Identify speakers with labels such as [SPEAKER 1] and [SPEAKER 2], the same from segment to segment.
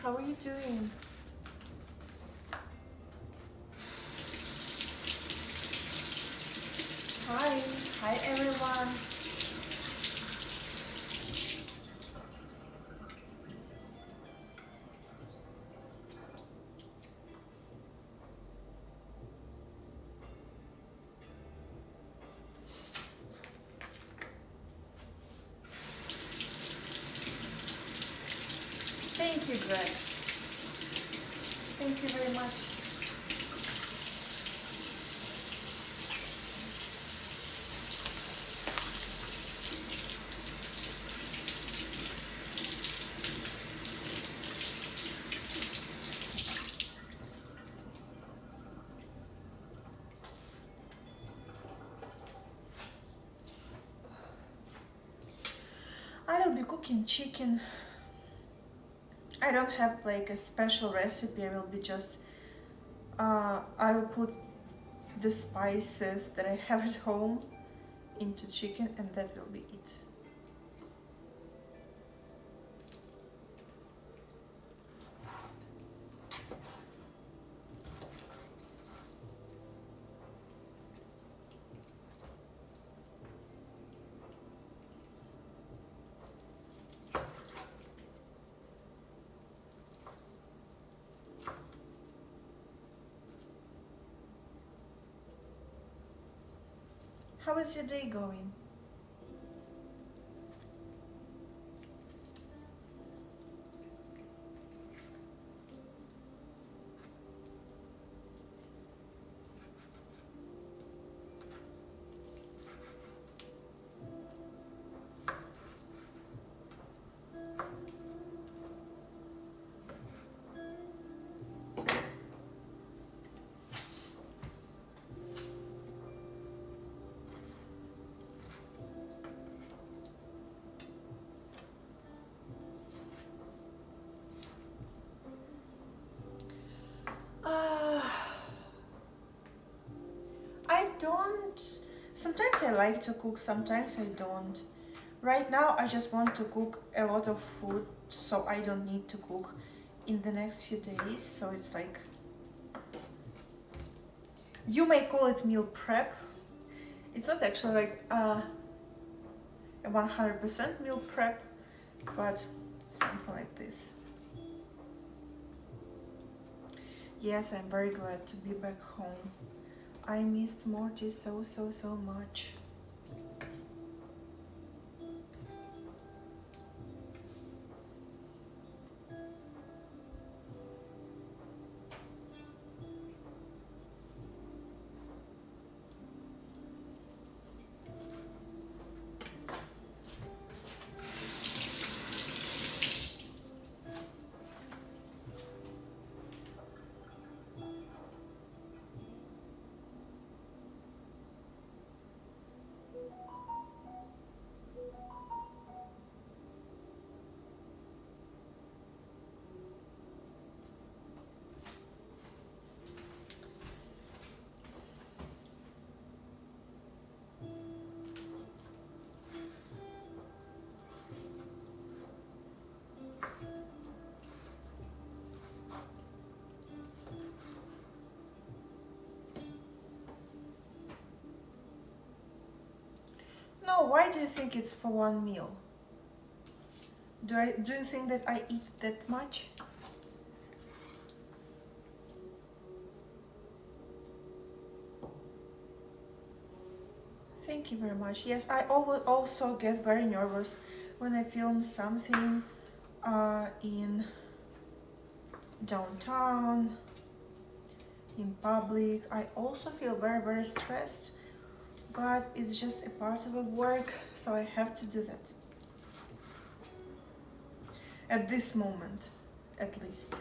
[SPEAKER 1] How are you doing? Hi. Hi, everyone. Thank you, Greg. Thank you very much. I will be cooking chicken. I don't have like a special recipe. I will be just, I will put the spices that I have at home into chicken, and that will be it. How is your day going? Uh, I don't. Sometimes I like to cook, sometimes I don't. Right now, I just want to cook a lot of food so I don't need to cook in the next few days. So it's like, you may call it meal prep. It's not actually like a 100% meal prep, but something like this. Yes, I'm very glad to be back home. I missed Morty so much. No, why do you think it's for one meal? Do you think that I eat that much? Thank you very much. Yes, I always also get very nervous when I film something in downtown, in public. I also feel very stressed, but it's just a part of the work, so I have to do that. At this moment, at least.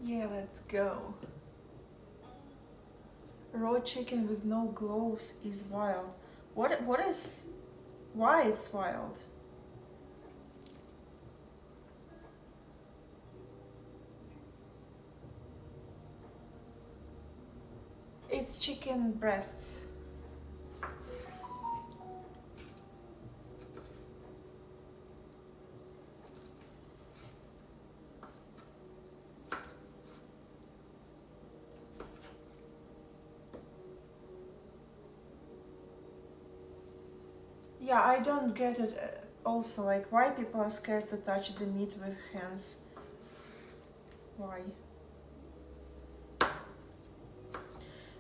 [SPEAKER 1] Yeah, let's go. Raw chicken with no gloves is wild. What is, why it's wild? It's chicken breasts. Yeah, I don't get it also, like why people are scared to touch the meat with hands. Why?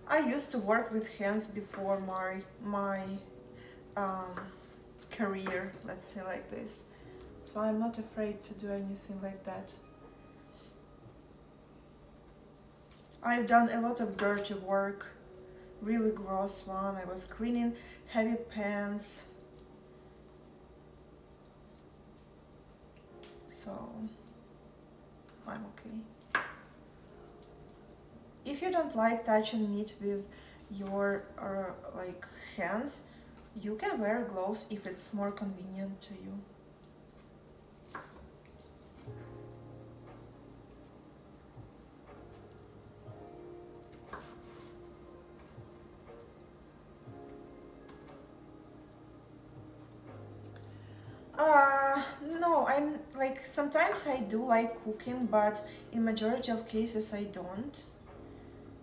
[SPEAKER 1] I used to work with hands before my um, career, let's say like this. So I'm not afraid to do anything like that. I've done a lot of dirty work, really gross one. I was cleaning heavy pans. So I'm okay. If you don't like touching meat with your like hands, you can wear gloves if it's more convenient to you. No, I'm like sometimes I do like cooking, but in majority of cases I don't.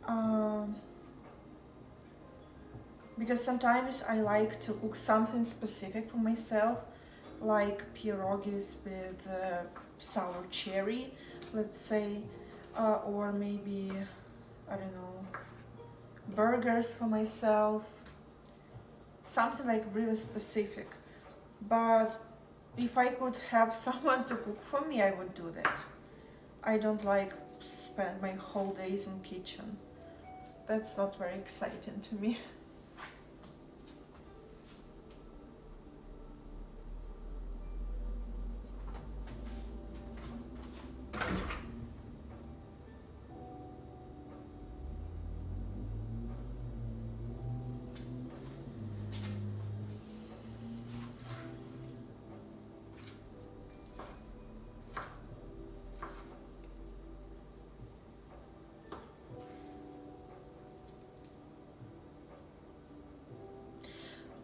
[SPEAKER 1] Um, because sometimes I like to cook something specific for myself, like pierogies with sour cherry, let's say, or maybe, I don't know, burgers for myself, something like really specific. But if I could have someone to cook for me, I would do that. I don't like spend my whole days in kitchen. That's not very exciting to me.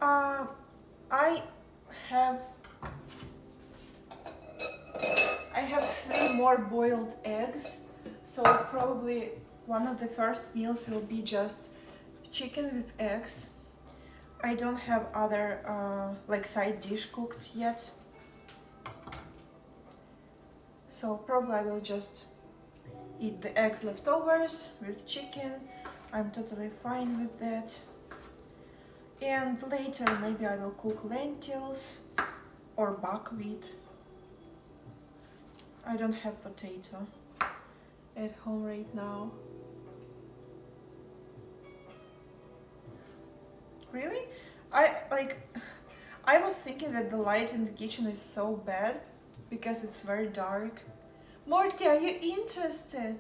[SPEAKER 1] Uh, I have I have 3 more boiled eggs, so probably one of the first meals will be just chicken with eggs. I don't have other like side dish cooked yet, so probably I will just eat the eggs leftovers with chicken. I'm totally fine with that. And later maybe I will cook lentils or buckwheat. I don't have potato at home right now. Really? I was thinking that the light in the kitchen is so bad because it's very dark. Morty, are you interested?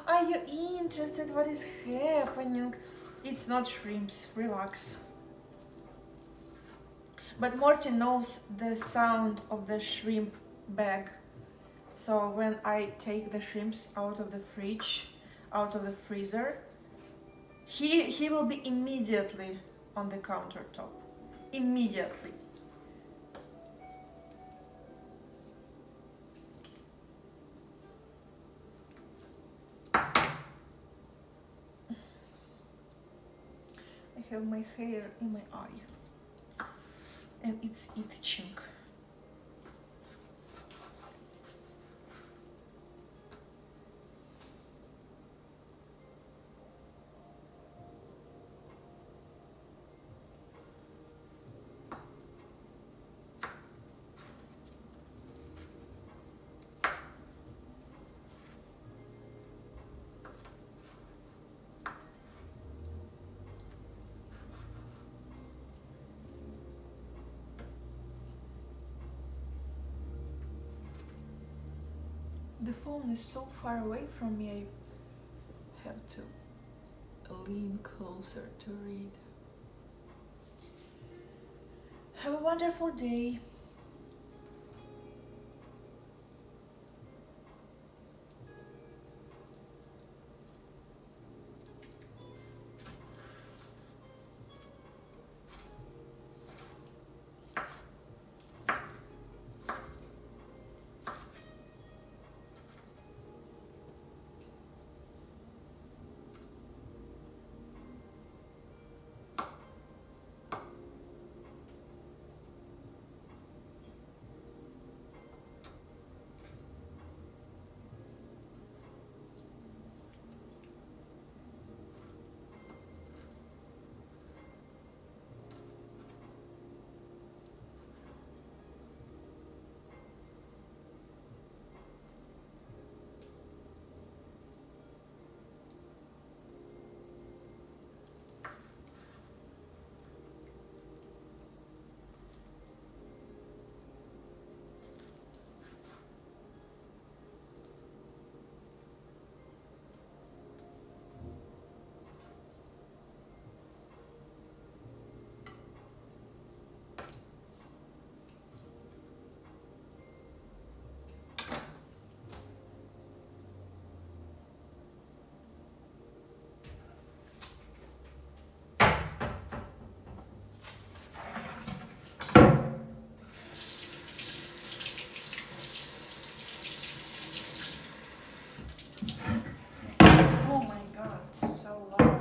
[SPEAKER 1] Are you interested? What is happening? It's not shrimps, relax. But Morty knows the sound of the shrimp bag. So when I take the shrimps out of the fridge, out of the freezer, he will be immediately on the countertop. Immediately. I have my hair in my eye and it's itching. The phone is so far away from me, I have to lean closer to read. Have a wonderful day. Oh my god, so loud.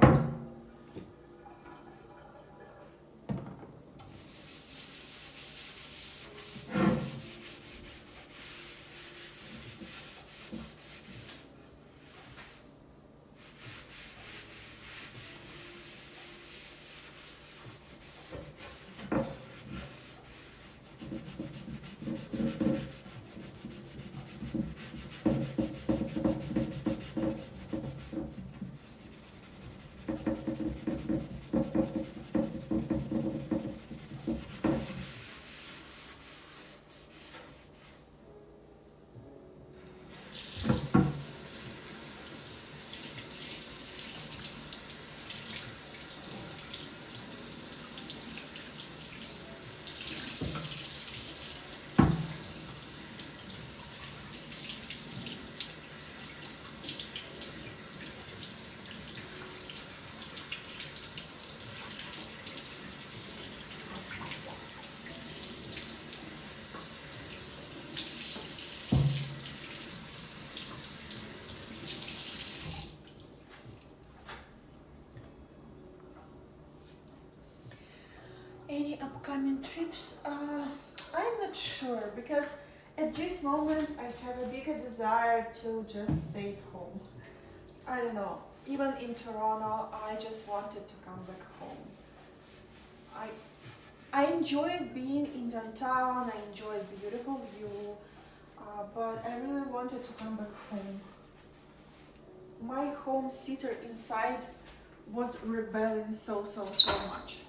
[SPEAKER 1] Any upcoming trips? I'm not sure because at this moment I have a bigger desire to just stay at home. I don't know. Even in Toronto, I just wanted to come back home. I I enjoyed being in downtown. I enjoyed beautiful view, but I really wanted to come back home. My home theater inside was rebelling so much.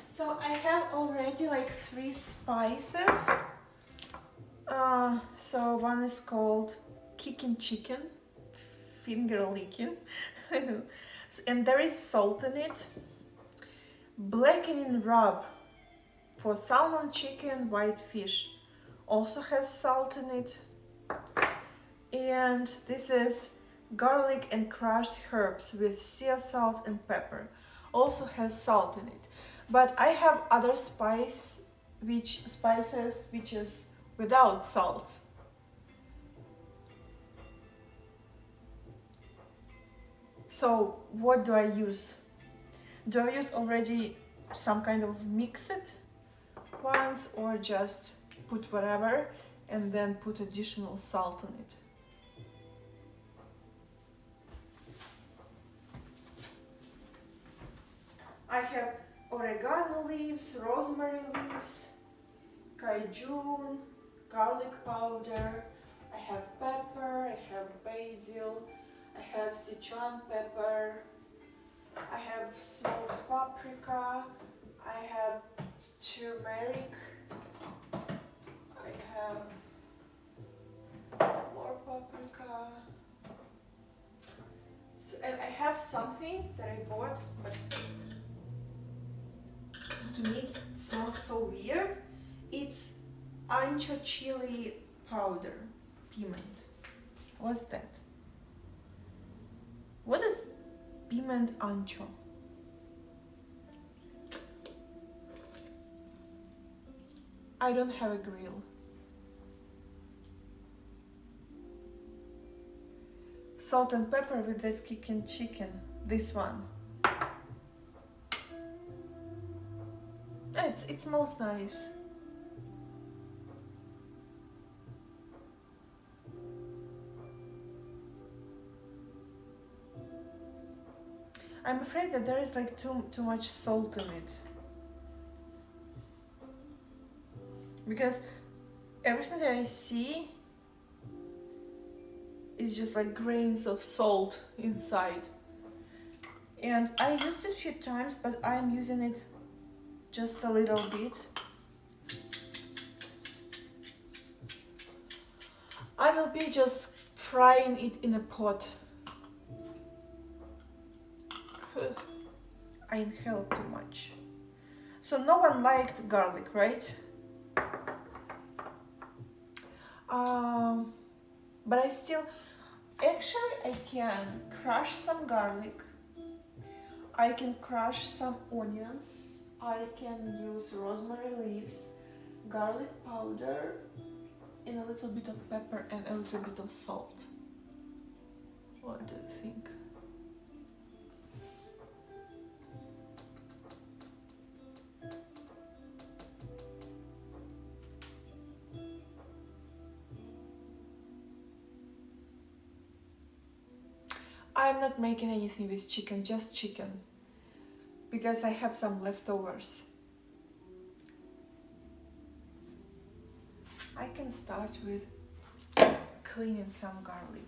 [SPEAKER 1] So I have already like 3 spices. So one is called kicking chicken, finger licking, and there is salt in it. Blackening rub for salmon, chicken, white fish. also has salt in it. And this is garlic and crushed herbs with sea salt and pepper. Also has salt in it. But I have other spices which is without salt. So what do I use? Do I use already some kind of mixed ones, or just put whatever and then put additional salt on it? I have oregano leaves, rosemary leaves, cajun, garlic powder, I have pepper, I have basil, I have Sichuan pepper, I have smoked paprika, I have turmeric, I have more paprika. So, and I have something that I bought, but to me it smells so weird. It's ancho chili powder, piment. What's that? What is piment ancho? I don't have a grill. Salt and pepper with that kicking chicken. This one. It smells nice. I'm afraid that there is like too much salt in it. Because everything that I see is just like grains of salt inside. And I used it a few times, but I'm using it just a little bit. I will be just frying it in a pot. I inhaled too much. So no one liked garlic, right? But actually I can crush some garlic. I can crush some onions. I can use rosemary leaves, garlic powder, and a little bit of pepper and a little bit of salt. What do you think? I'm not making anything with chicken, just chicken, because I have some leftovers. I can start with cleaning some garlic.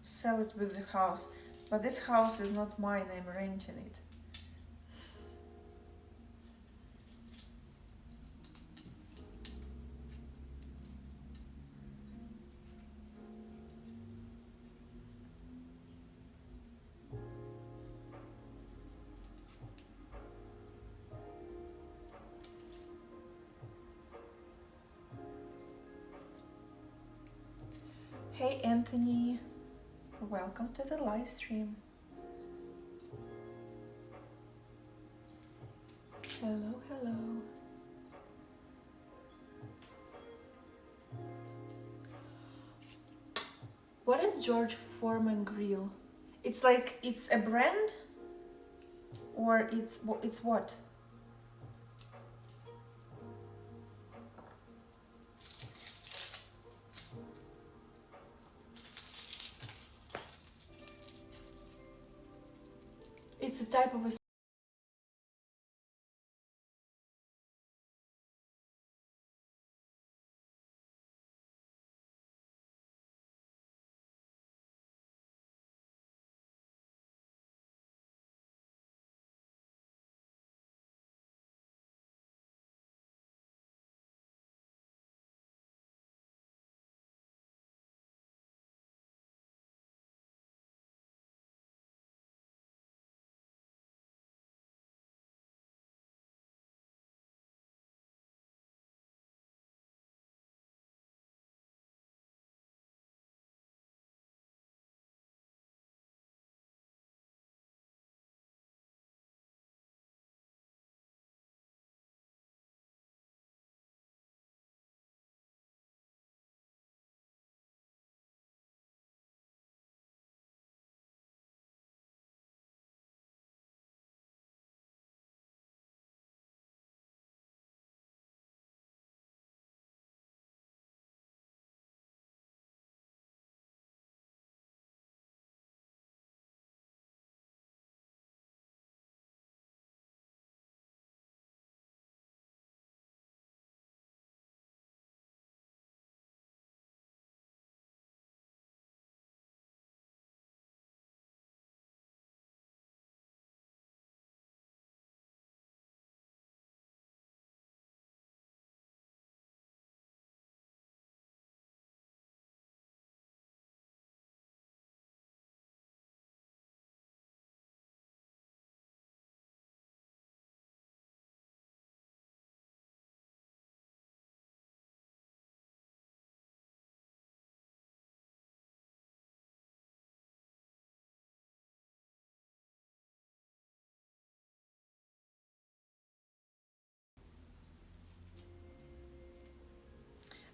[SPEAKER 1] sell it with the house. But this house is not mine, I'm renting it. Hey Anthony, welcome to the live stream. Hello, hello. What is George Foreman Grill? It's like, it's a brand? Or it's what? It's a type of a...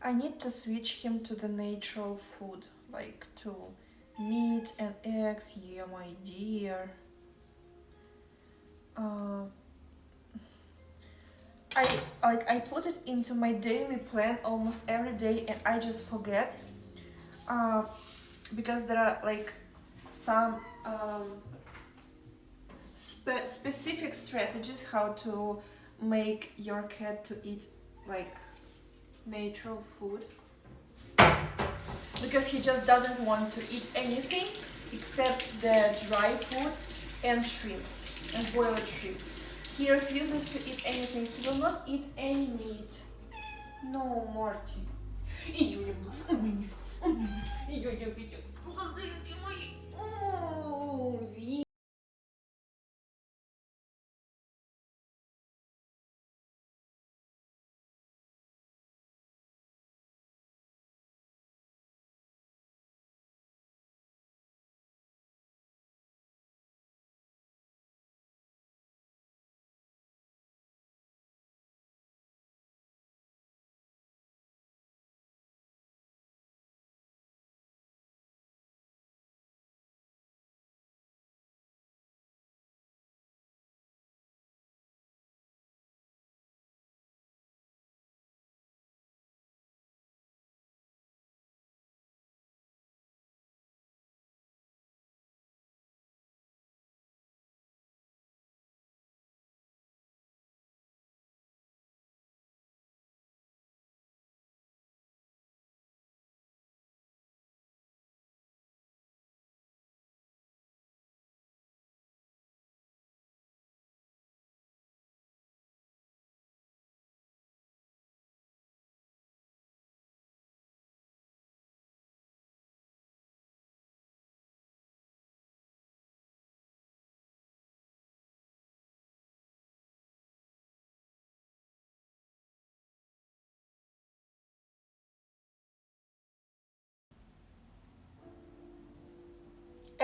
[SPEAKER 1] I need to switch him to the natural food, like to meat and eggs. Yeah, my dear. Uh, I put it into my daily plan almost every day, and I just forget. Uh, because there are like some specific strategies how to make your cat to eat like natural food, because he just doesn't want to eat anything except the dry food and shrimps and boiled shrimps. He refuses to eat anything. He will not eat any meat. No, Marty. Oh,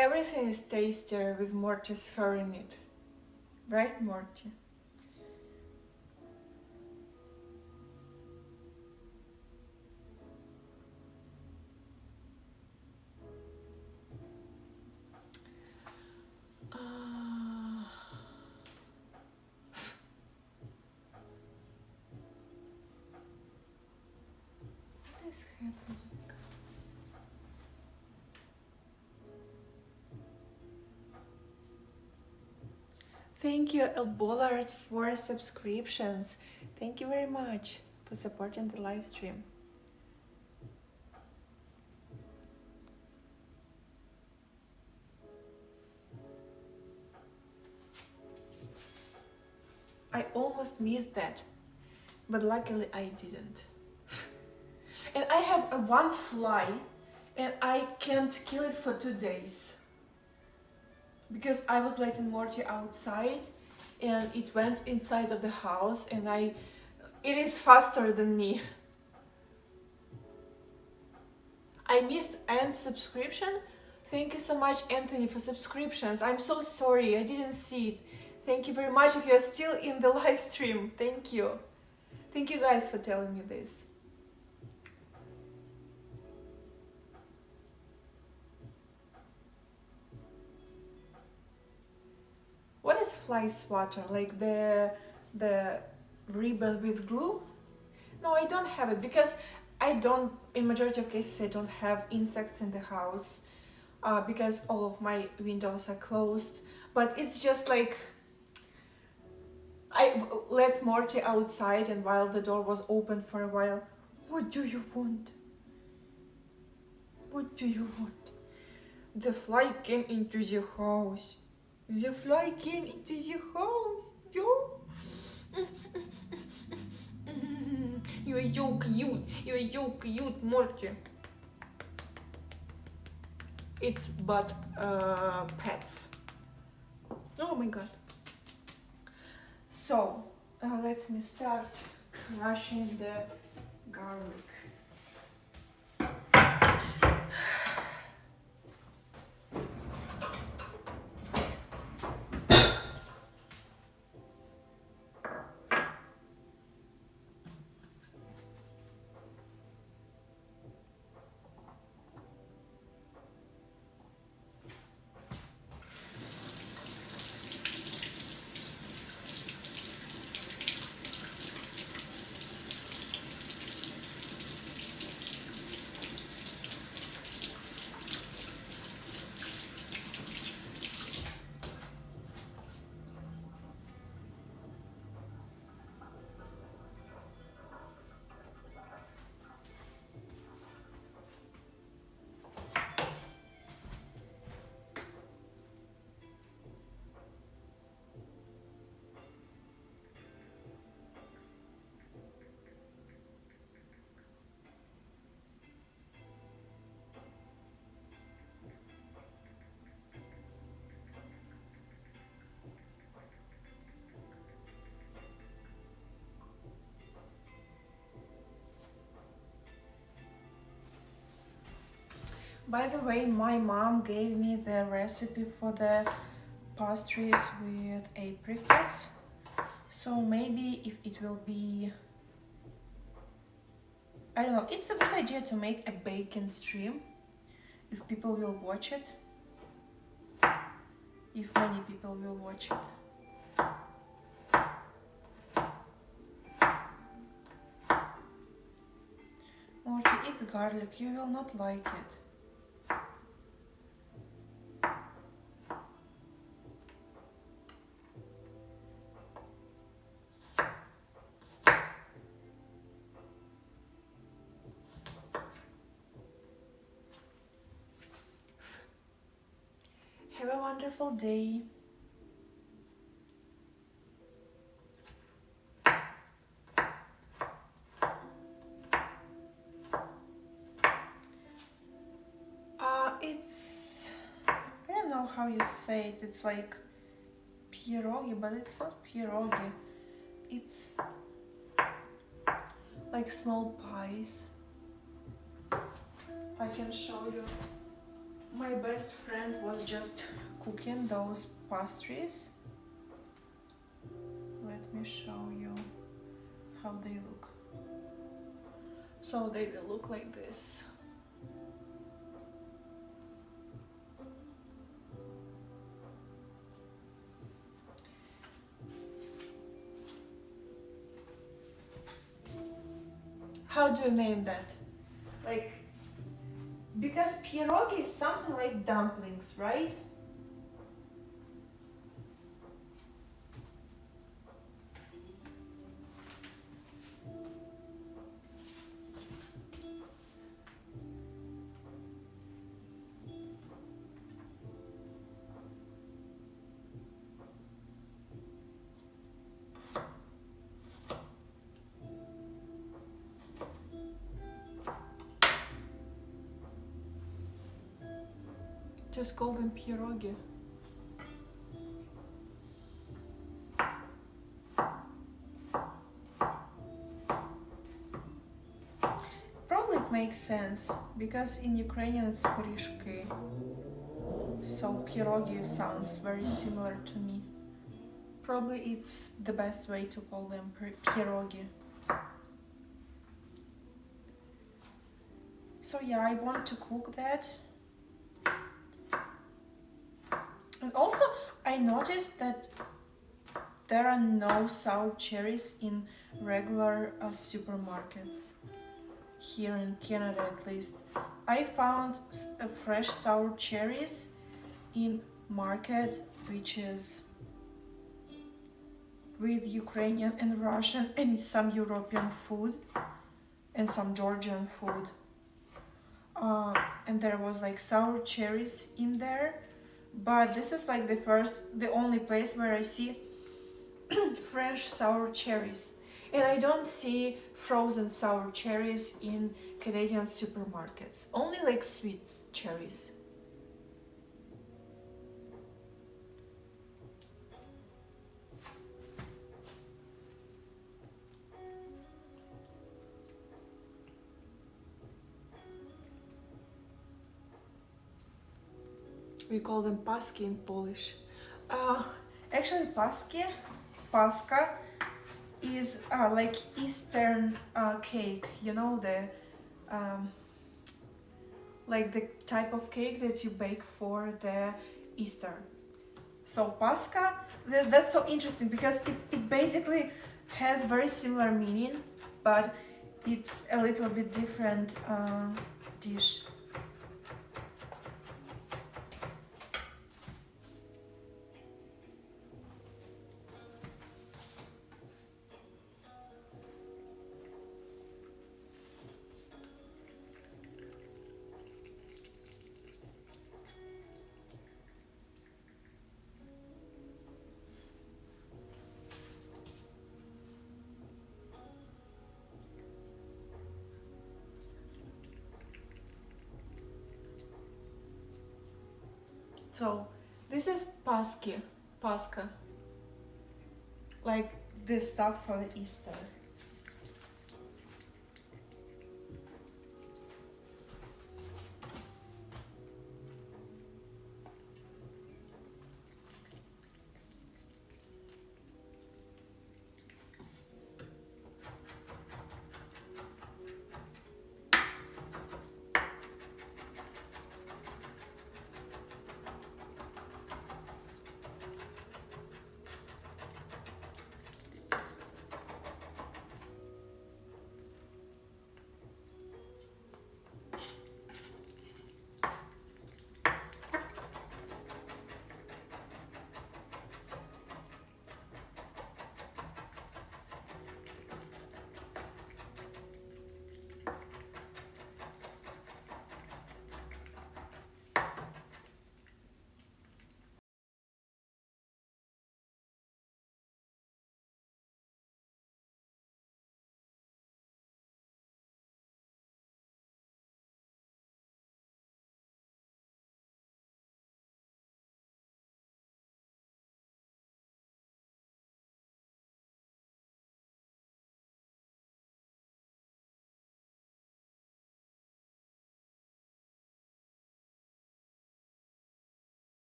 [SPEAKER 1] Everything is tastier with Morty's fur in it. Right, Morty? What is happening? Thank you, Elbollard, for subscriptions. Thank you very much for supporting the live stream. I almost missed that, but luckily I didn't. And I have a one fly, and I can't kill it for 2 days. Because I was letting Morty outside, and it went inside of the house, and it is faster than me. I missed Anne's subscription. Thank you so much, Anthony, for subscriptions. I'm so sorry, I didn't see it. Thank you very much if you're still in the live stream. Thank you. Thank you guys for telling me this. What is fly swatter? Like the ribbon with glue? No, I don't have it because I don't, in majority of cases, I don't have insects in the house because all of my windows are closed. But it's just like, I let Morty outside, and while the door was open for a while, what do you want? What do you want? The fly came into the house. The fly came into the house. Yo. You're so cute. You're so cute, Morty. It's but pets. Oh my god. So, let me start crushing the garlic. By the way, my mom gave me the recipe for the pastries with apricots. So maybe if it will be, I don't know, it's a good idea to make a bacon stream if people will watch it. If many people will watch it. Morty, it's garlic, you will not like it. Have a wonderful day. It's, I don't know how you say it. It's like pierogi, but it's not pierogi. It's like small pies. I can show you My best friend was just cooking those pastries. Let me show you how they look. So they will look like this. How do you name that? Like, because pierogi is something like dumplings, right? Just call them pierogi. Probably it makes sense because in Ukrainian it's pyrishki. So pierogi sounds very similar to me. Probably it's the best way to call them pierogi. So yeah, I want to cook that. And also, I noticed that there are no sour cherries in regular supermarkets. Here in Canada, at least. I found fresh sour cherries in market, which is with Ukrainian and Russian and some European food and some Georgian food. And there was like sour cherries in there. But this is like the only place where I see fresh sour cherries. And I don't see frozen sour cherries in Canadian supermarkets. Only like sweet cherries. We call them paski in Polish. Actually, Pascha is like Eastern cake. You know, like the type of cake that you bake for the Easter. So Pascha, that's so interesting because it basically has very similar meaning, but it's a little bit different dish. So this is Pascha, like the stuff for the Easter.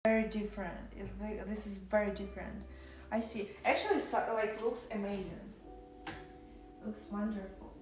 [SPEAKER 1] very different. This is very different. I see. Actually, like looks amazing. Looks wonderful.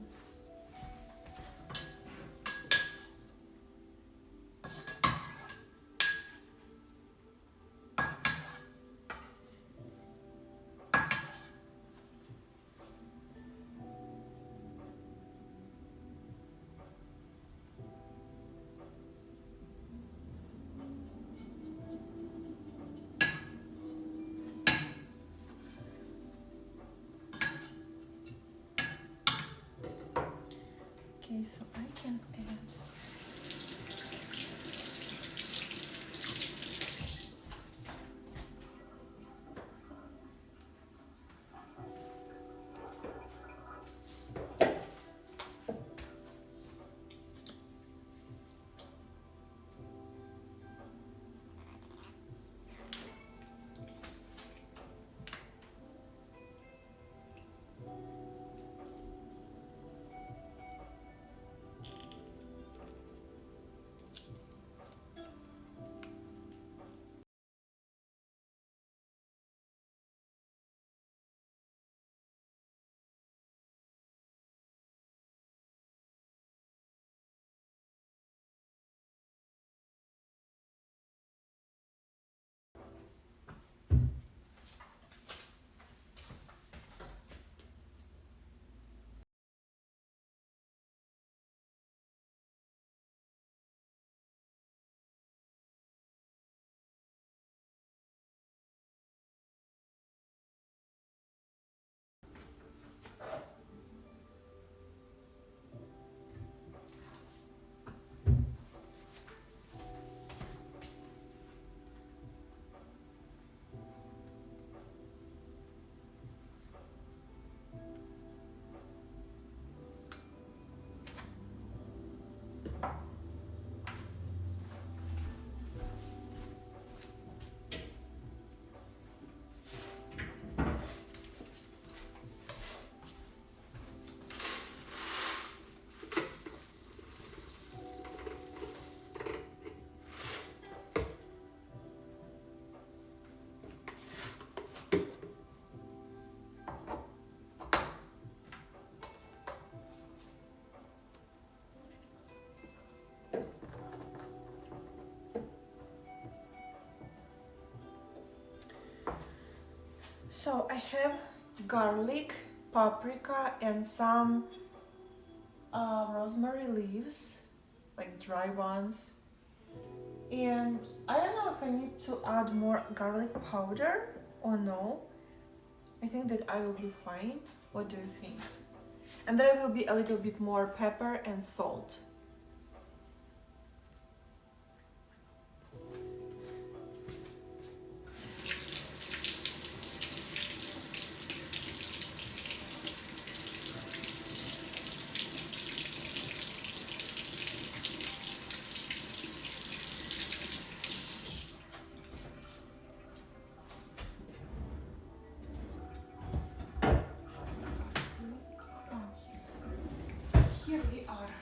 [SPEAKER 1] Okay, so I can add. So I have garlic, paprika, and some rosemary leaves, like dry ones. And I don't know if I need to add more garlic powder or no. I think that I will be fine. What do you think? And there will be a little bit more pepper and salt. Here we are.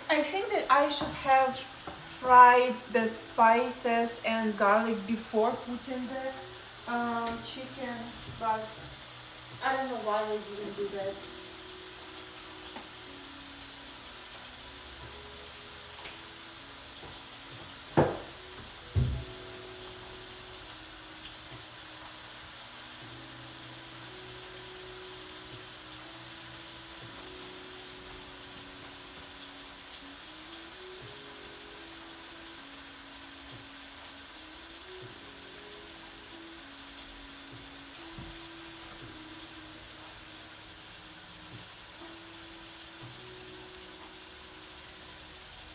[SPEAKER 1] I think that I should have fried the spices and garlic before putting the chicken, but I don't know why I didn't do that.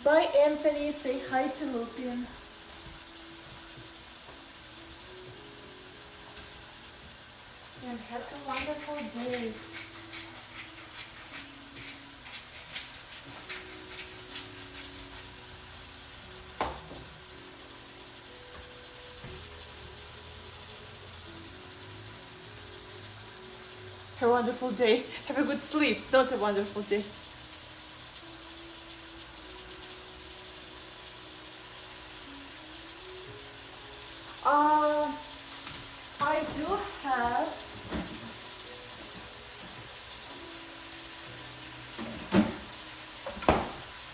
[SPEAKER 1] Bye, Anthony. Say hi to Lupin. And have a wonderful day. Have a wonderful day. Have a good sleep. Not a wonderful day.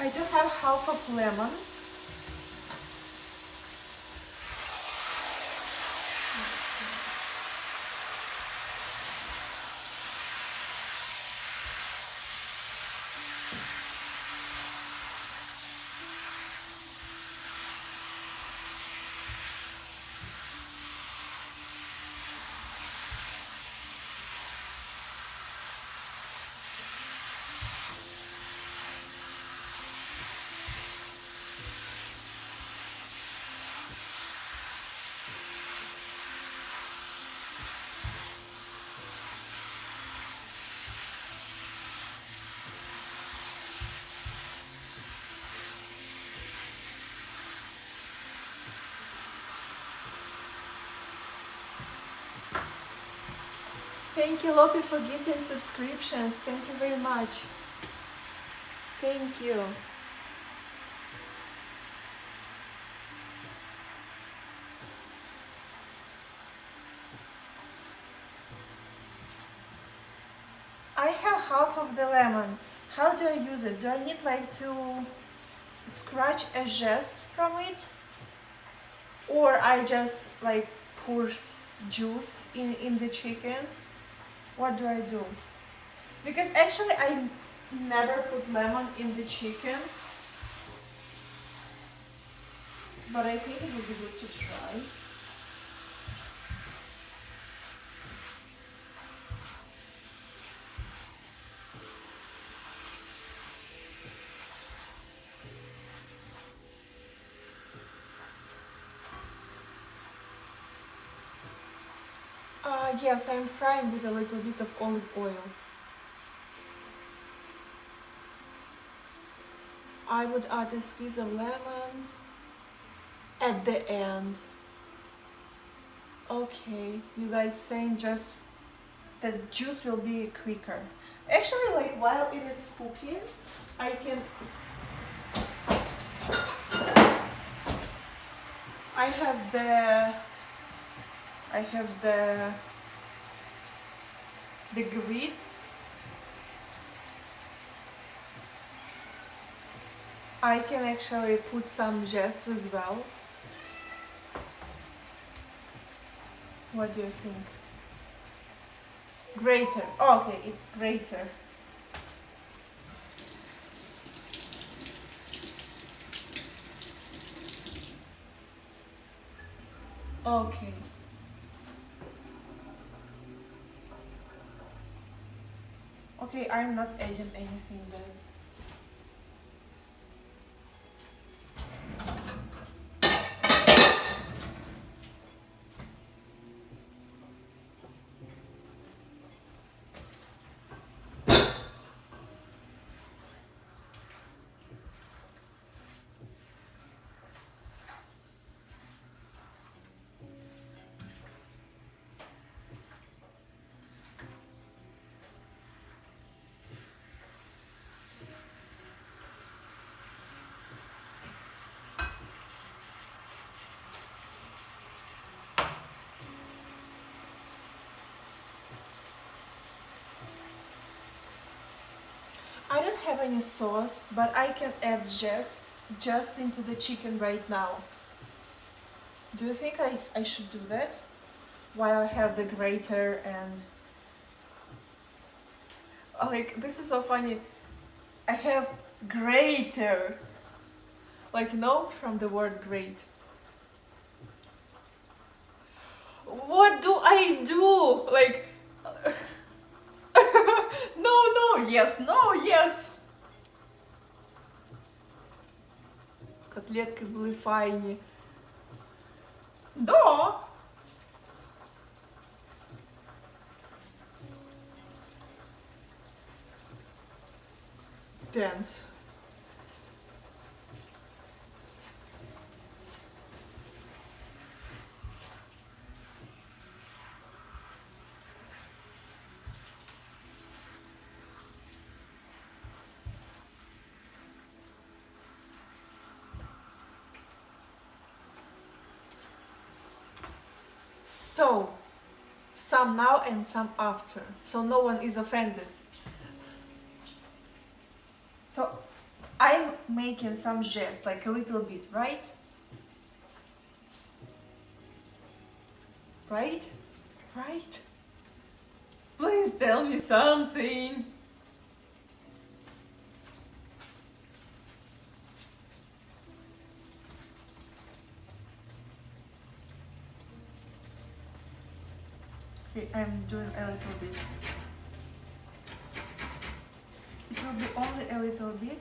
[SPEAKER 1] I do have half of lemon. Thank you, Lopi, for gifting subscriptions. Thank you very much. Thank you. I have half of the lemon. How do I use it? Do I need like to scratch a zest from it? Or I just like pour juice in the chicken? What do I do? Because actually I never put lemon in the chicken, but I think it would be good to try. Yes, I'm frying with a little bit of olive oil. I would add a squeeze of lemon at the end. Okay, you guys saying just the juice will be quicker. Actually, like while it is cooking, I can. I have the grid. I can actually put some zest as well. What do you think? Grater. Oh, okay, it's grater. Okay. Okay, I'm not adding anything then. I don't have any sauce, but I can add just into the chicken right now. Do you think I should do that? While I have the grater and... Like, this is so funny. I have grater. Like, no, from the word grate. What do I do? Like... no, yes, no, yes. Котлетки були файні. Да. Dance. So, some now and some after, so no one is offended. So, I'm making some jest, like a little bit, right? Right? Right? Please tell me something. Okay, I'm doing a little bit. It will be only a little bit.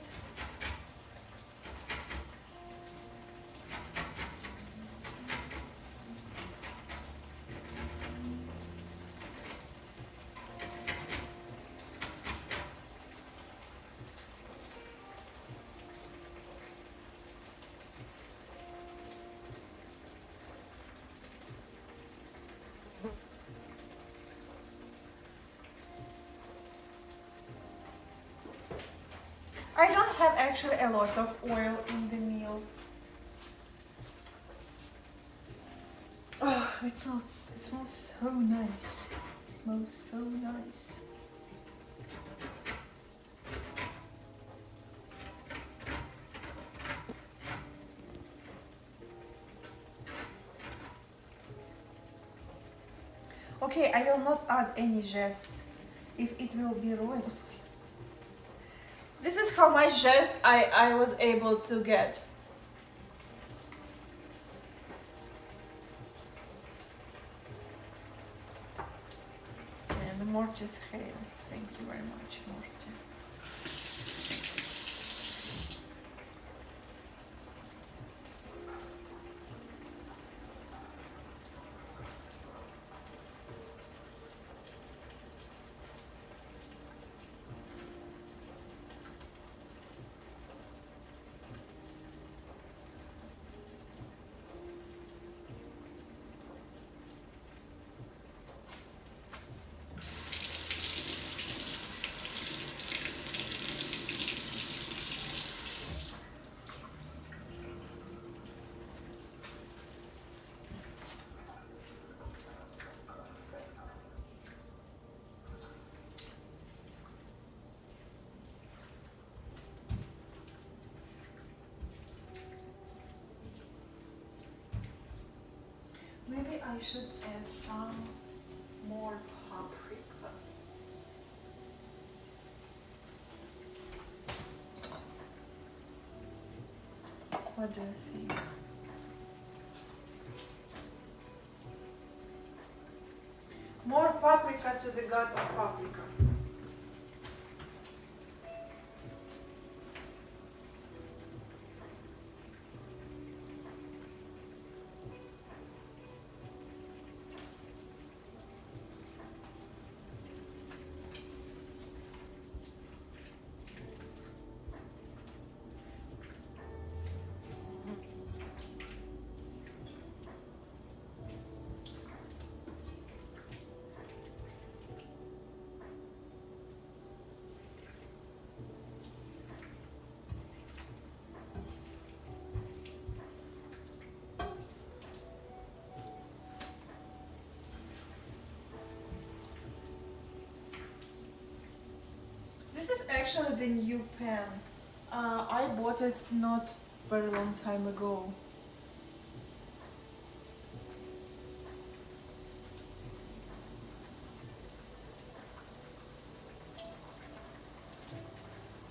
[SPEAKER 1] I don't have actually a lot of oil in the meal. Oh, it smells so nice. It smells so nice. Okay, I will not add any zest if it will be ruined. This is how much zest I was able to get. And Morty's hair. Thank you very much, Morty. Maybe I should add some more paprika. What do you think? More paprika to the god of paprika. actually the new pen. I bought it not very long time ago.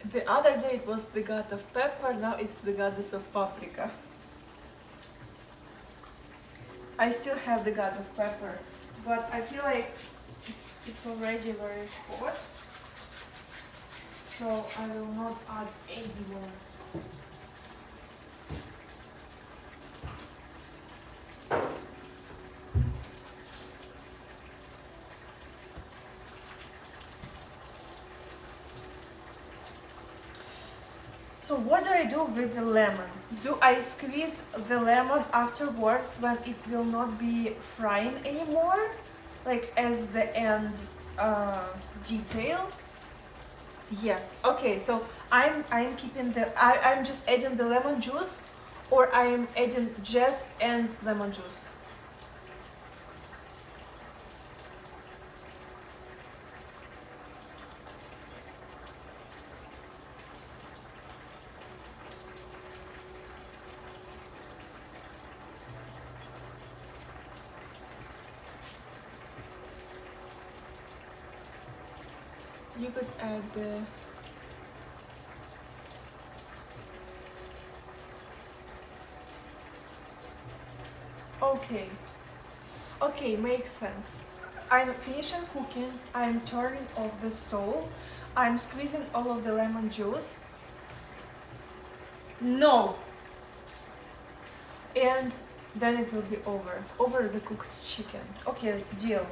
[SPEAKER 1] The other day it was the god of pepper, now it's the goddess of paprika. I still have the god of pepper, but I feel like it's already very hot, so I will not add any more. So what do I do with the lemon? Do I squeeze the lemon afterwards when it will not be frying anymore? Like as the end detail? Yes. Okay, so I'm keeping I'm just adding the lemon juice, or I am adding zest and lemon juice. You could add the okay. Okay, makes sense. I'm finishing cooking, I'm turning off the stove, I'm squeezing all of the lemon juice. No! And then it will be over the cooked chicken. Okay, deal.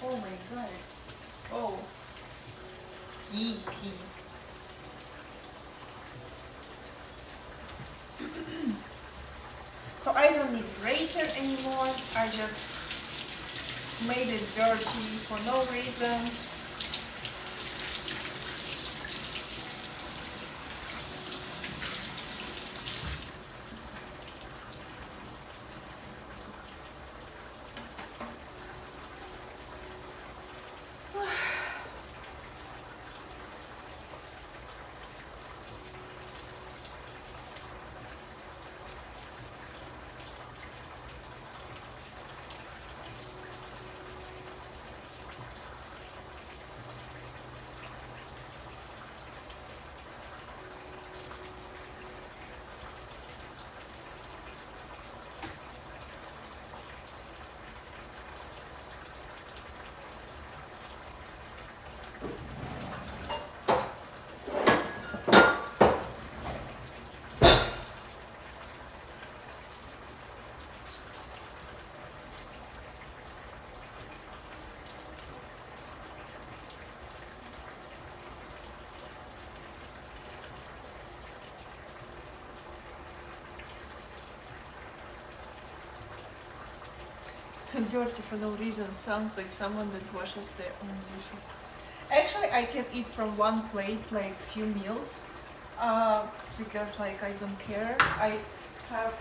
[SPEAKER 1] Oh my god, it's so squeezy. So I don't need grater anymore. I just made it dirty for no reason. Dirty for no reason sounds like someone that washes their own dishes. Actually, I can eat from one plate like few meals because like I don't care. I have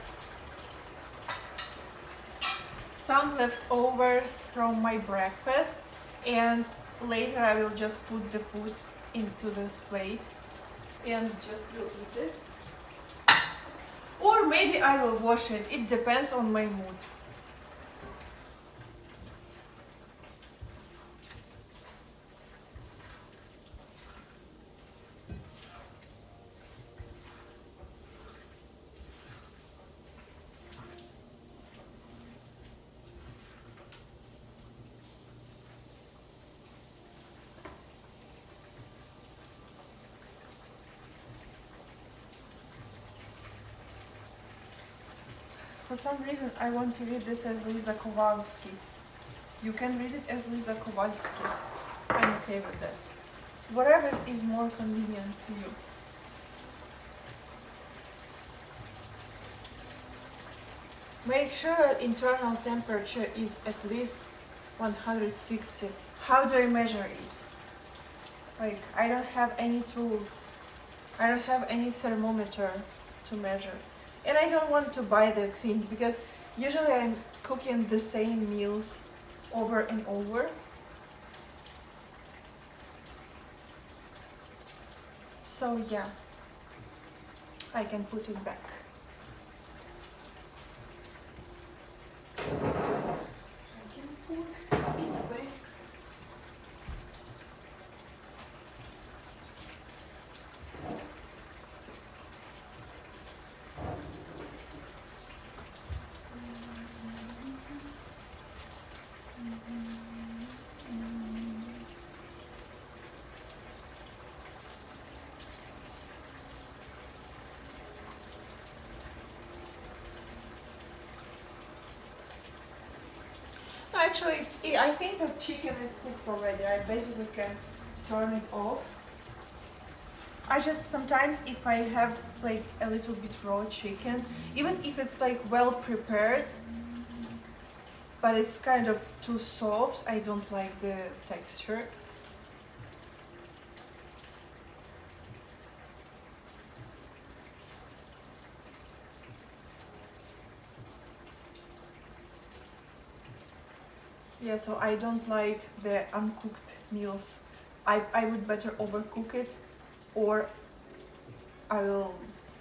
[SPEAKER 1] some leftovers from my breakfast, and later I will just put the food into this plate and just will eat it. Or maybe I will wash it. It depends on my mood. For some reason, I want to read this as Lisa Kowalski. You can read it as Lisa Kowalski. I'm okay with that. Whatever is more convenient to you. Make sure internal temperature is at least 160. How do I measure it? Like, I don't have any tools. I don't have any thermometer to measure. And I don't want to buy that thing because usually I'm cooking the same meals over and over. So yeah, I can put it back. I can put it back. No, actually, I think the chicken is cooked already. I basically can turn it off. I just sometimes, if I have like a little bit raw chicken, even if it's like well prepared, but it's kind of too soft, I don't like the texture. Yeah, so I don't like the uncooked meals. I would better overcook it, or I will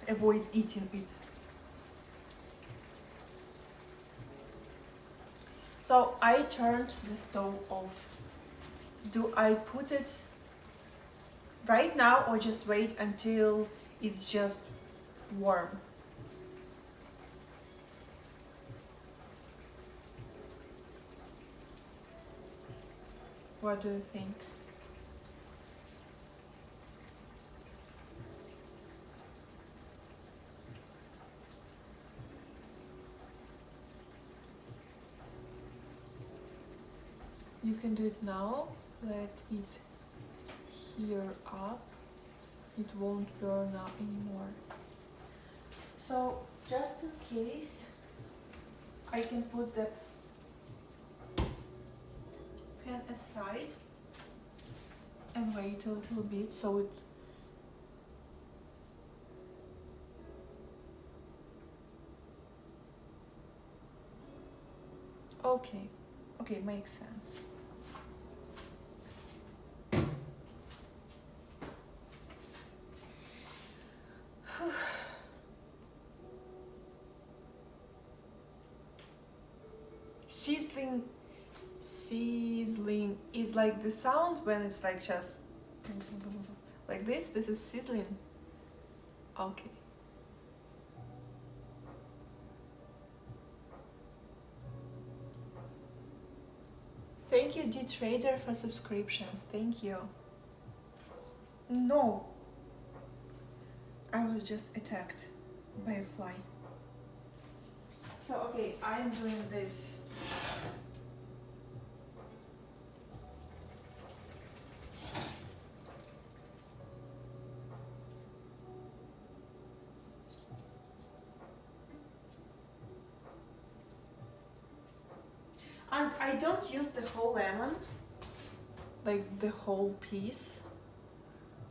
[SPEAKER 1] avoid eating it. So I turned the stove off. Do I put it right now or just wait until it's just warm? What do you think? You can do it now. Let it heat up. It won't burn up anymore. So just in case, I can put the pan aside and wait a little bit so it okay, makes sense. Sizzling is like the sound when it's like just like this. This is sizzling. Okay. Thank you, D Trader, for subscriptions. Thank you. No, I was just attacked by a fly. So okay, I'm doing this. And I don't use the whole lemon, like the whole piece.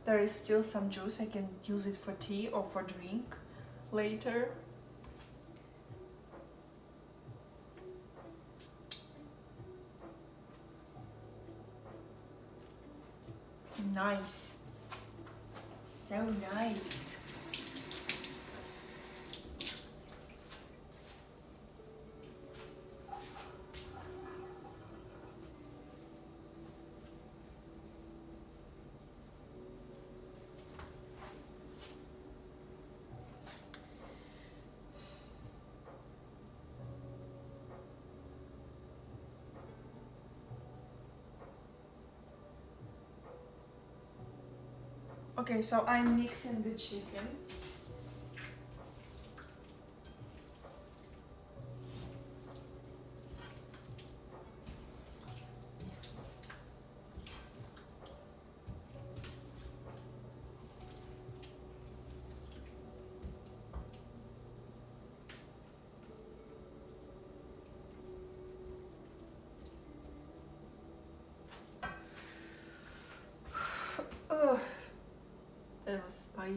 [SPEAKER 1] There is still some juice. I can use it for tea or for drink later. Nice. So nice. Okay, so I'm mixing the chicken.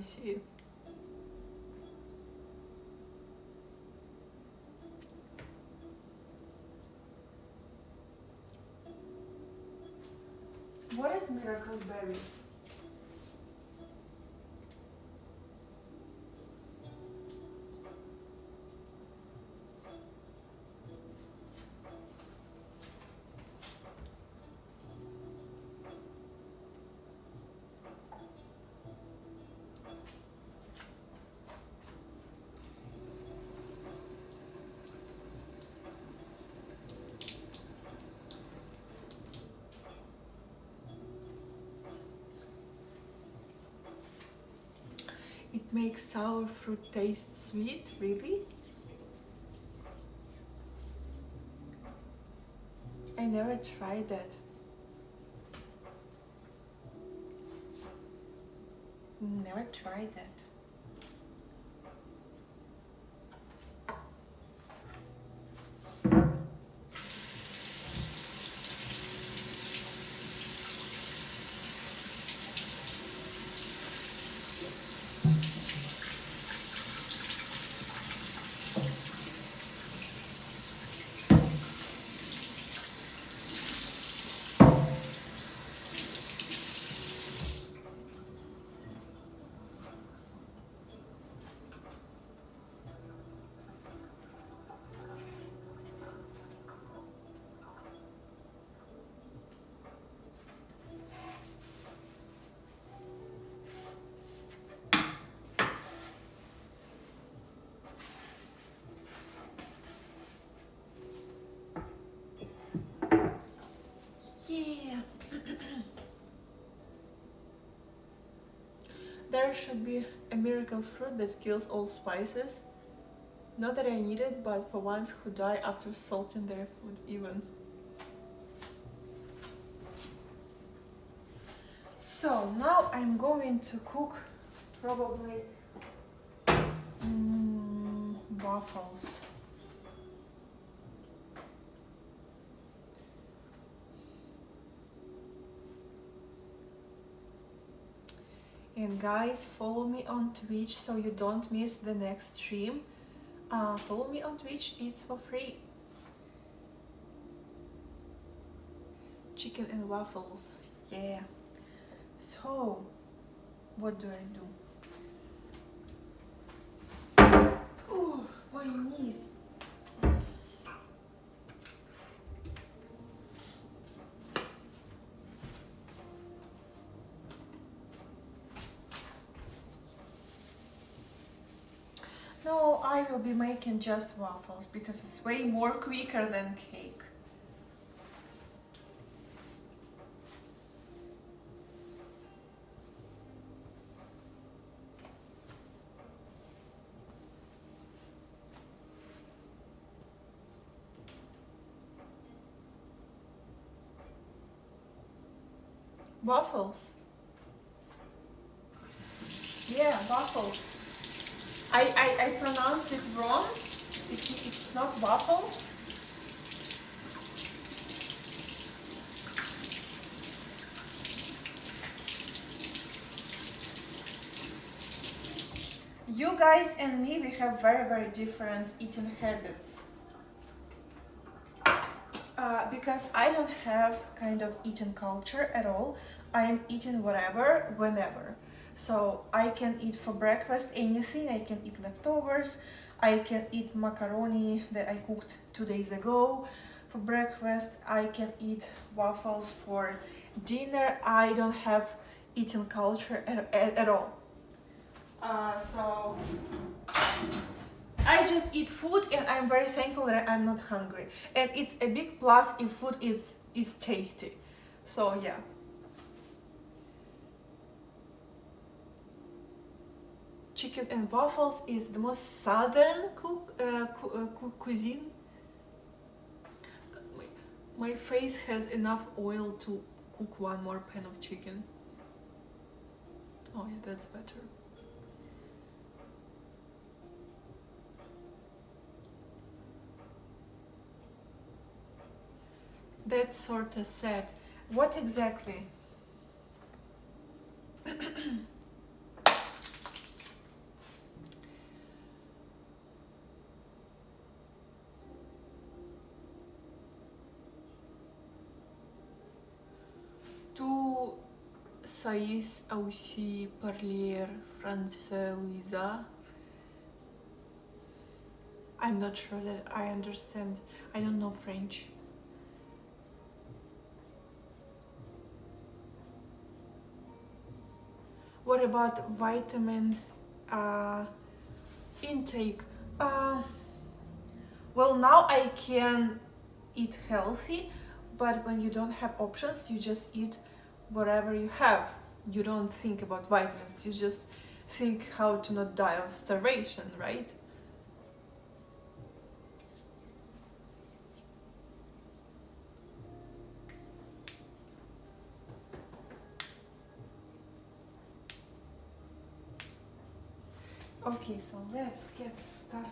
[SPEAKER 1] spicy. What is miracle berry? It makes sour fruit taste sweet, really? I never tried that. Never tried that. Yeah. There should be a miracle fruit that kills all spices. Not that I need it, but for ones who die after salting their food even. So now I'm going to cook probably waffles. And guys, follow me on Twitch so you don't miss the next stream. Follow me on Twitch, it's for free. Chicken and waffles, yeah. So, what do I do? Ooh, my knees. No, I will be making just waffles because it's way more quicker than cake. Waffles. Yeah, waffles. I pronounced it wrong. It's not waffles. You guys and me, we have very different eating habits. Because I don't have kind of eating culture at all. I am eating whatever, whenever. So I can eat for breakfast anything. I can eat leftovers. I can eat macaroni that I cooked 2 days ago for breakfast. I can eat waffles for dinner. I don't have eating culture at all. So I just eat food and I'm very thankful that I'm not hungry. And it's a big plus if food is tasty. So yeah. Chicken and waffles is the most southern cuisine. My face has enough oil to cook one more pan of chicken. Oh yeah, that's better. That's sort of sad. What exactly? sais aussi parler français, Luisa? I'm not sure that I understand. I don't know French. What about vitamin intake? Well, now I can eat healthy, but when you don't have options, you just eat whatever you have. You don't think about vitamins, you just think how to not die of starvation, right? Okay, so let's get started.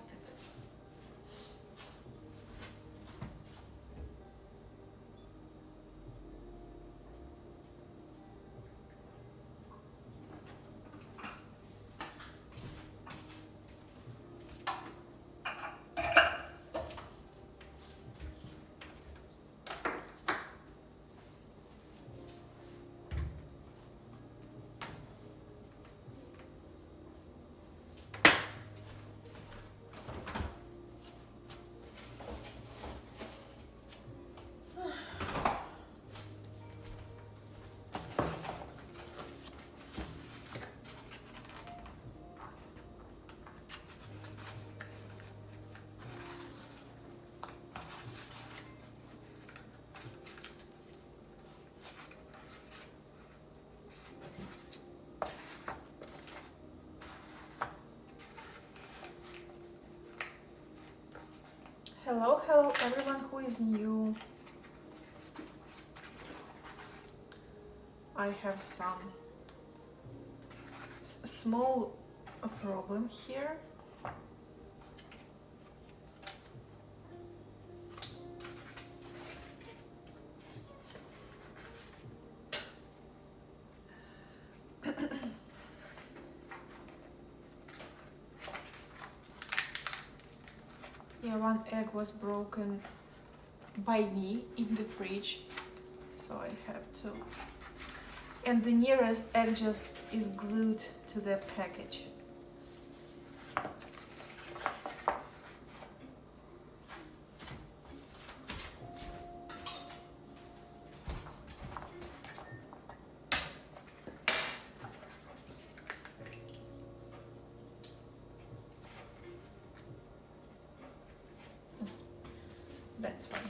[SPEAKER 1] Hello, hello everyone who is new. I have some small problem here. Yeah, one egg was broken by me in the fridge, so I have to. And the nearest egg just is glued to the package. That's fine.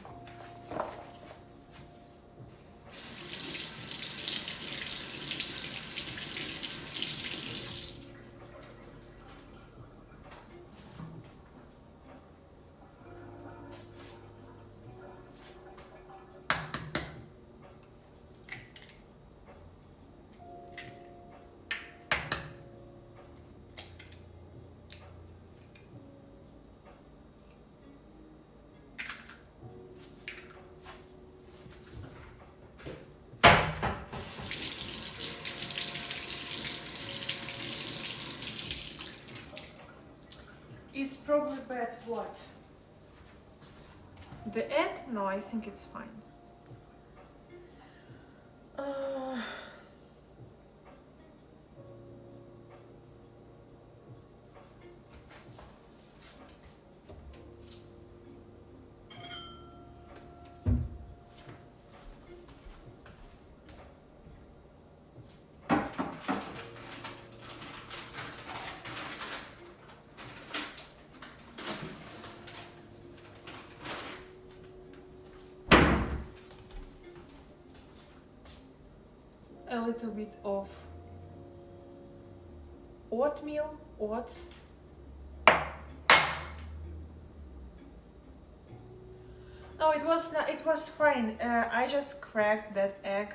[SPEAKER 1] It's probably bad what? The egg? No, I think it's fine. A little bit of oatmeal, oats. No, it was not. It was fine. I just cracked that egg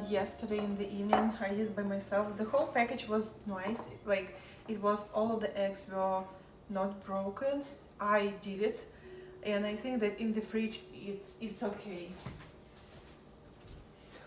[SPEAKER 1] yesterday in the evening. I did it by myself. The whole package was nice. Like it was, all of the eggs were not broken. I did it, and I think that in the fridge it's okay. So.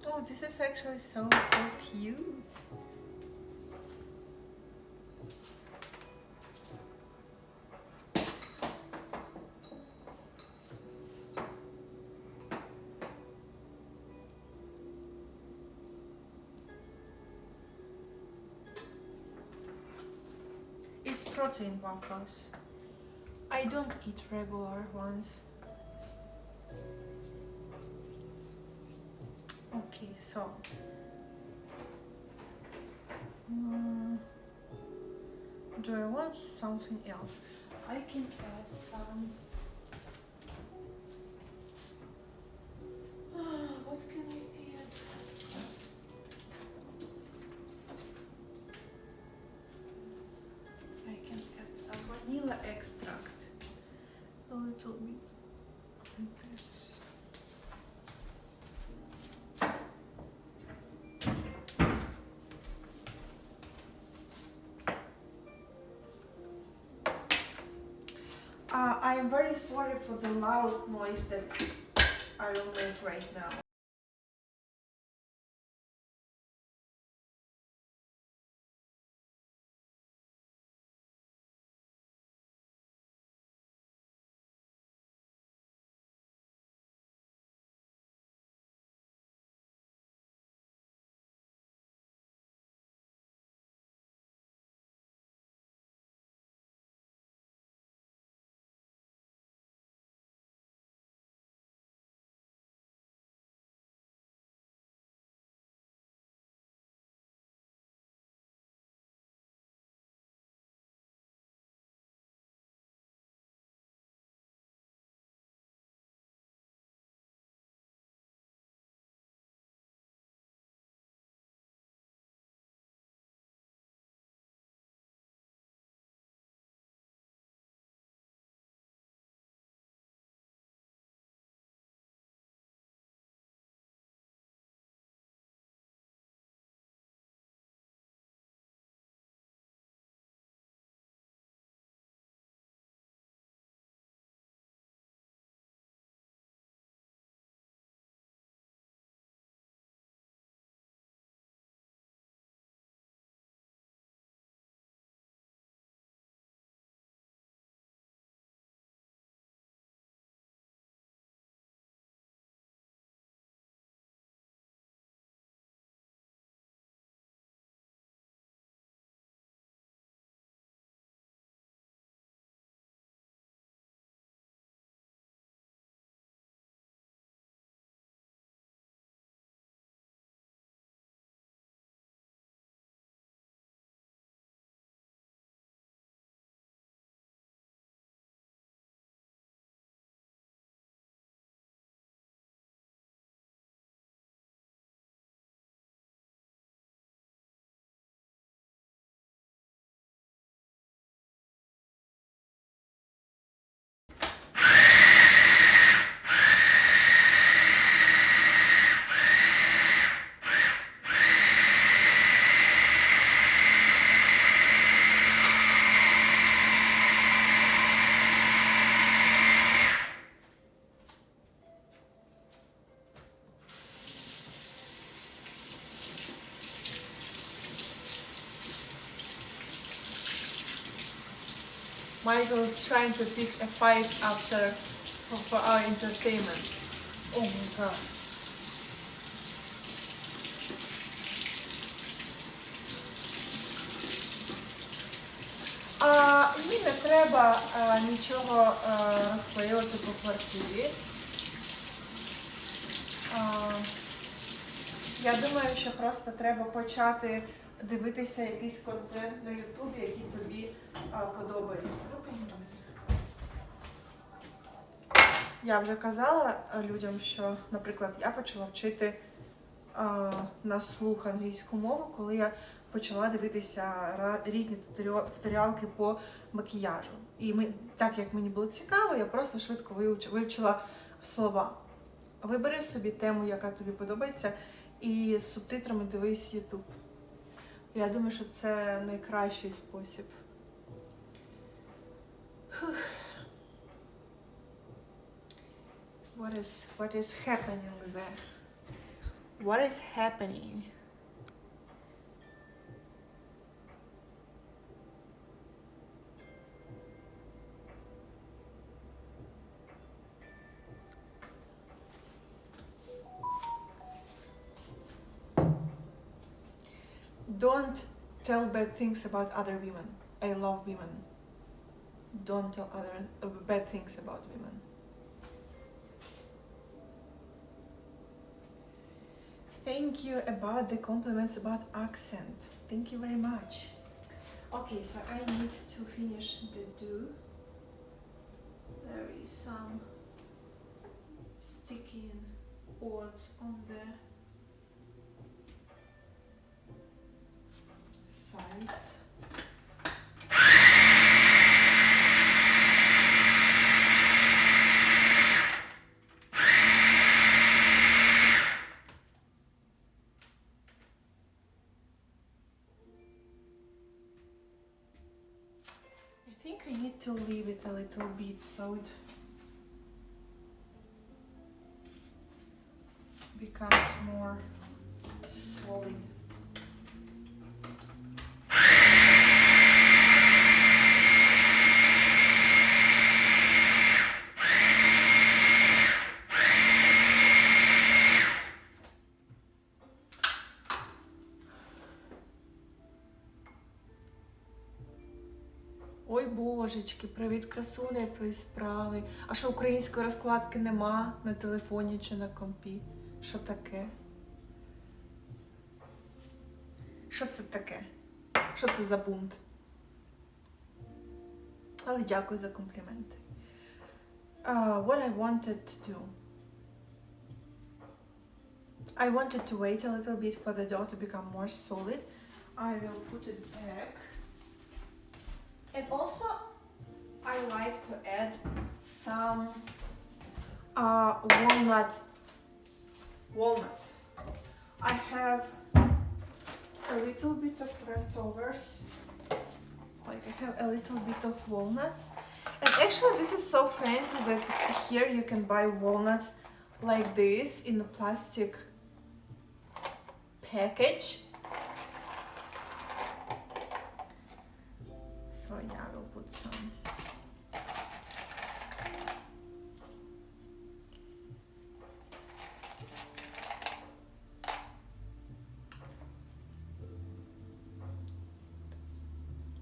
[SPEAKER 1] Oh, this is actually so cute. It's protein waffles. I don't eat regular ones. Okay, so do I want something else? I can add some. What can we add? I can add some vanilla extract. A little bit like this. I am very sorry for the loud noise that I will make right now. Michael's trying to pick a fight for our entertainment. Oh my god. Мені не треба нічого розклеювати по квартирі. Я думаю, що просто треба почати дивитися якийсь контент на Ютубі, який тобі подобається. Я вже казала людям, що, наприклад, я почала вчити на слух англійську мову, коли я почала дивитися різні туторіалки по макіяжу. І так як мені було цікаво, я просто швидко вивчила слова. Вибери собі тему, яка тобі подобається, і з субтитрами дивись YouTube. Я думаю, що це найкращий спосіб. What is happening there? What is happening? Don't tell bad things about other women. I love women. Don't tell other bad things about women. Thank you about the compliments about accent. Thank you very much. Okay, so I need to finish the do. There is some sticky words on the sides. I think I need to leave it a little bit so it becomes more solid. Ой, божечки, привіт, красуня, твої справи. А що, української розкладки нема на телефоні чи на компі? Що таке? Що це таке? Що це за бунт? Але дякую за компліменти. What I wanted to do. I wanted to wait a little bit for the dough to become more solid. I will put it back. And also, I like to add some walnuts. I have a little bit of leftovers. Like I have a little bit of walnuts. And actually this is so fancy that here you can buy walnuts like this in a plastic package. So yeah, I will put some.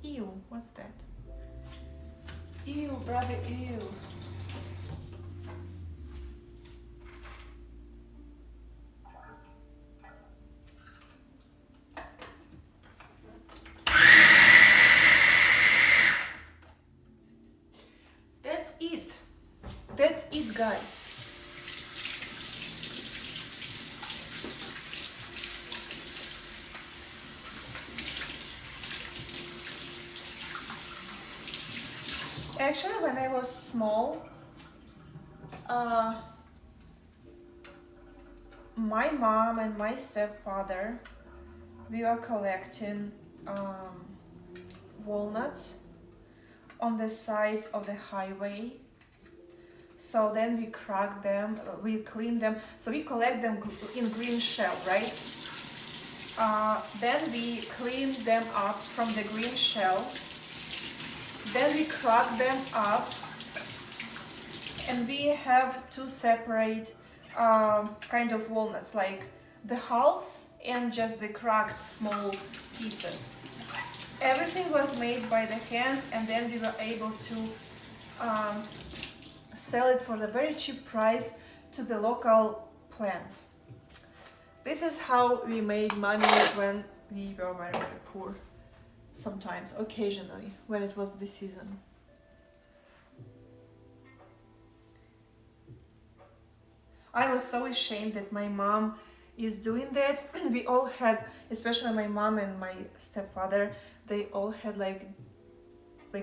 [SPEAKER 1] Ew, what's that? Ew, brother, ew. That's it. That's it, guys. Actually, when I was small, my mom and my stepfather, we were collecting walnuts on the sides of the highway. So then we crack them, we clean them. So we collect them in green shell, right? Then we clean them up from the green shell. Then we crack them up, and we have two separate kind of walnuts, like the halves and just the cracked small pieces. Everything was made by the hands, and then we were able to sell it for a very cheap price to the local plant. This is how we made money when we were very, very poor. Sometimes, occasionally, when it was the season. I was so ashamed that my mom is doing that. We all had, especially my mom and my stepfather, they all had like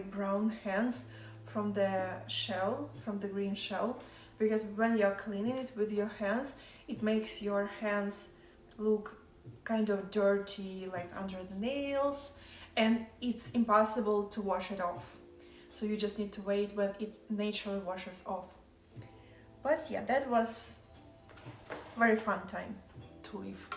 [SPEAKER 1] brown hands from the shell, from the green shell, because when you're cleaning it with your hands, it makes your hands look kind of dirty, like under the nails, and it's impossible to wash it off. So you just need to wait when it naturally washes off. But yeah, that was very fun time. to leave.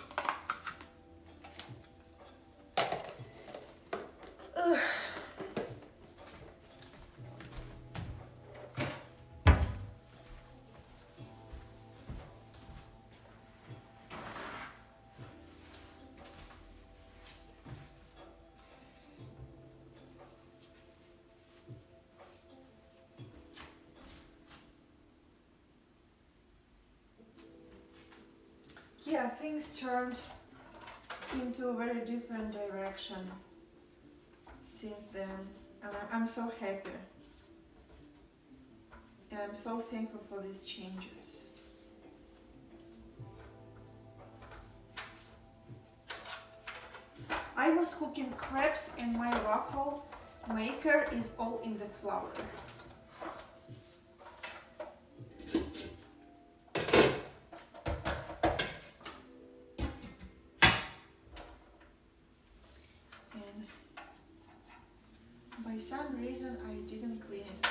[SPEAKER 1] Yeah, things turned into a very different direction since then, and I'm so happy, and I'm so thankful for these changes. I was cooking crepes and my waffle maker is all in the flour. And by some reason I didn't clean it.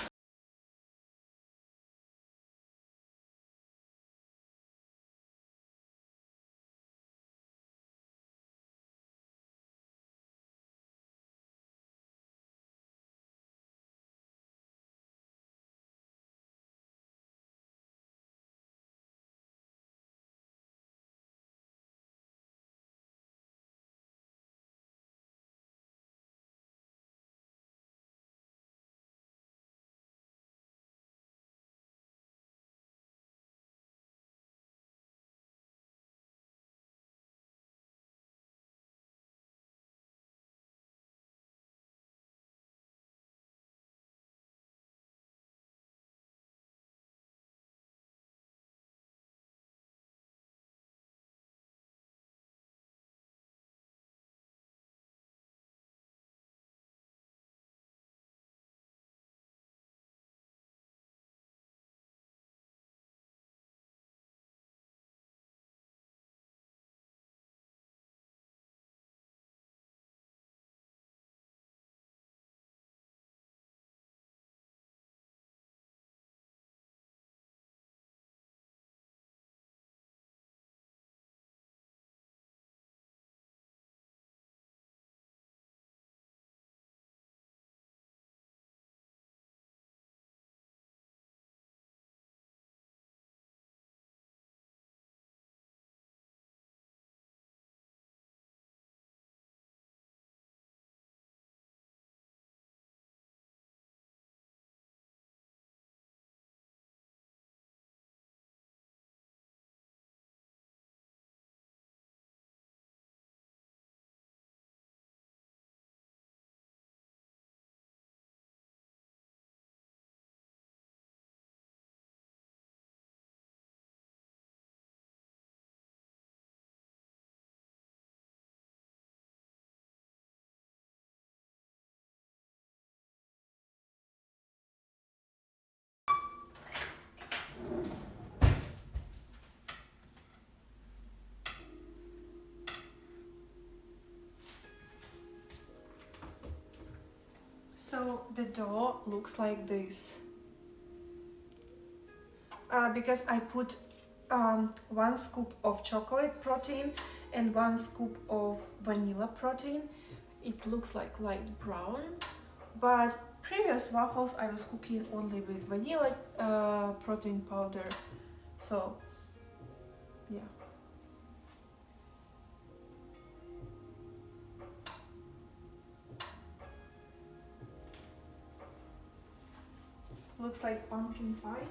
[SPEAKER 1] So the dough looks like this because I put 1 scoop of chocolate protein and 1 scoop of vanilla protein. It looks like light brown, but previous waffles I was cooking only with vanilla protein powder, so yeah. Looks like pumpkin pie.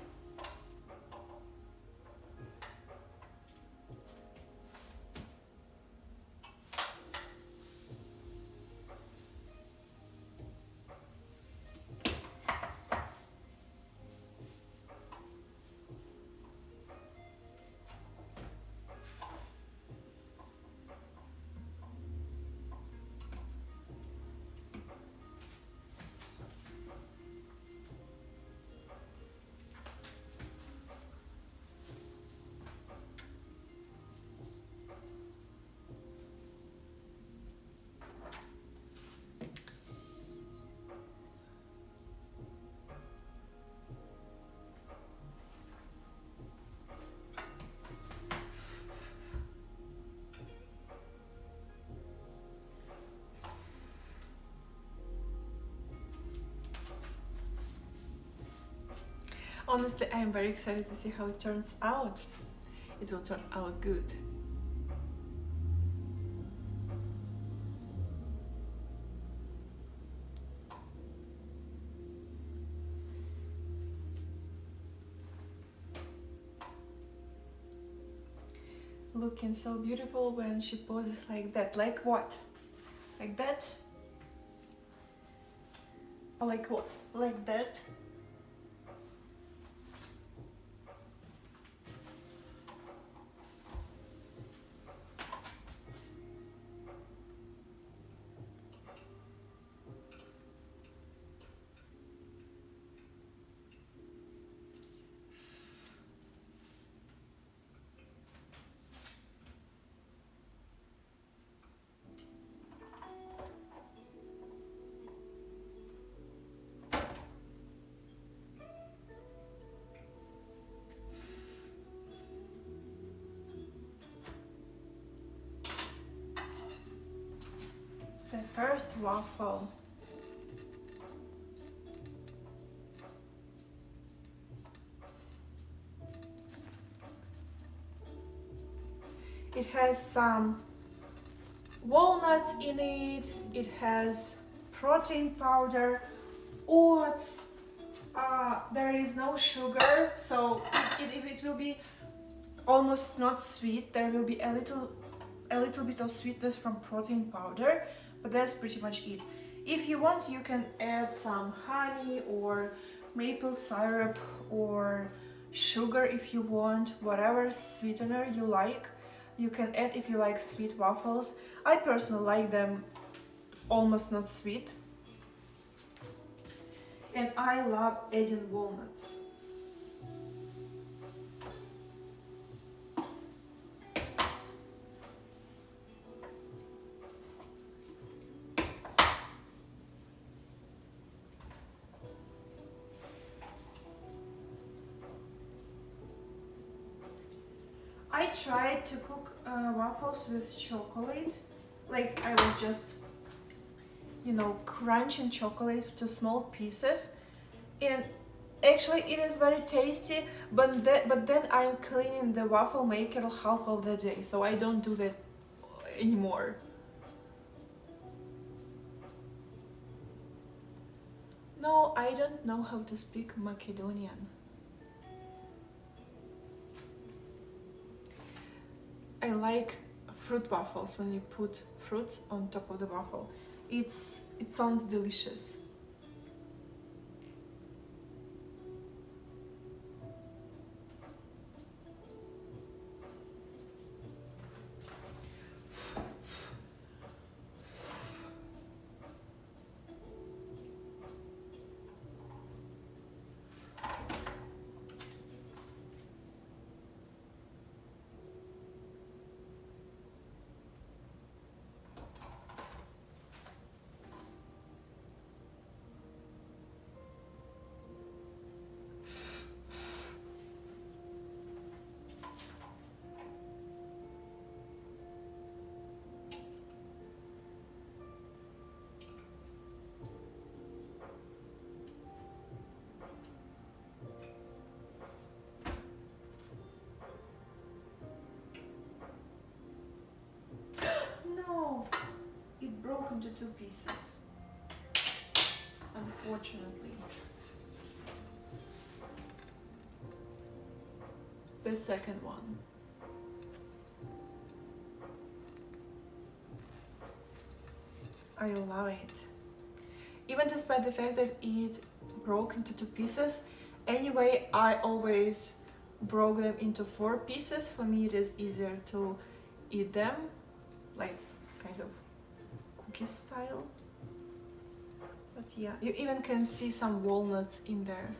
[SPEAKER 1] honestly, I am very excited to see how it turns out. It will turn out good. Looking so beautiful when she poses like that. Like what? Like that? Or like what? Like that? The first waffle. It has some walnuts in it, it has protein powder, oats, there is no sugar, so it will be almost not sweet. There will be a little bit of sweetness from protein powder, but that's pretty much it. If you want, you can add some honey or maple syrup or sugar if you want, whatever sweetener you like. You can add if you like sweet waffles. I personally like them almost not sweet. And I love adding walnuts. I tried to cook waffles with chocolate. Like I was just, crunching chocolate to small pieces. And actually it is very tasty, but then I'm cleaning the waffle maker half of the day, so I don't do that anymore. No, I don't know how to speak Macedonian. I like fruit waffles when you put fruits on top of the waffle. It sounds delicious. No, it broke into 2 pieces, unfortunately. The second one. I love it. Even despite the fact that it broke into 2 pieces, anyway, I always broke them into 4 pieces. For me, it is easier to eat them, like kind of cookie style. But yeah, you even can see some walnuts in there.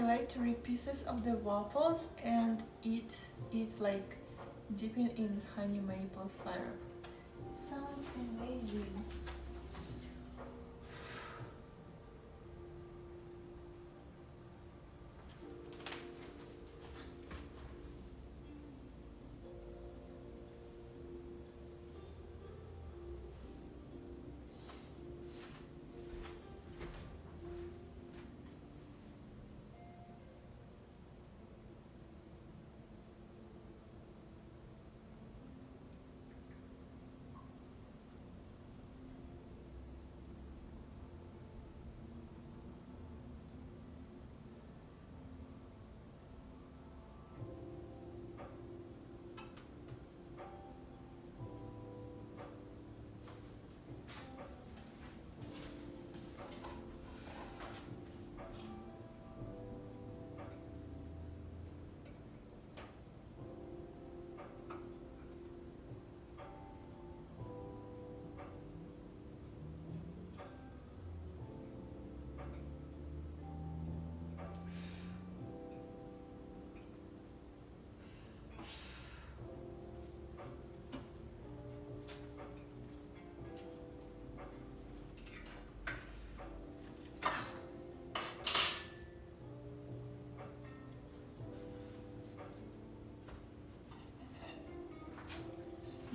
[SPEAKER 1] like to rip pieces of the waffles and eat it like dipping in honey maple syrup. Sounds amazing.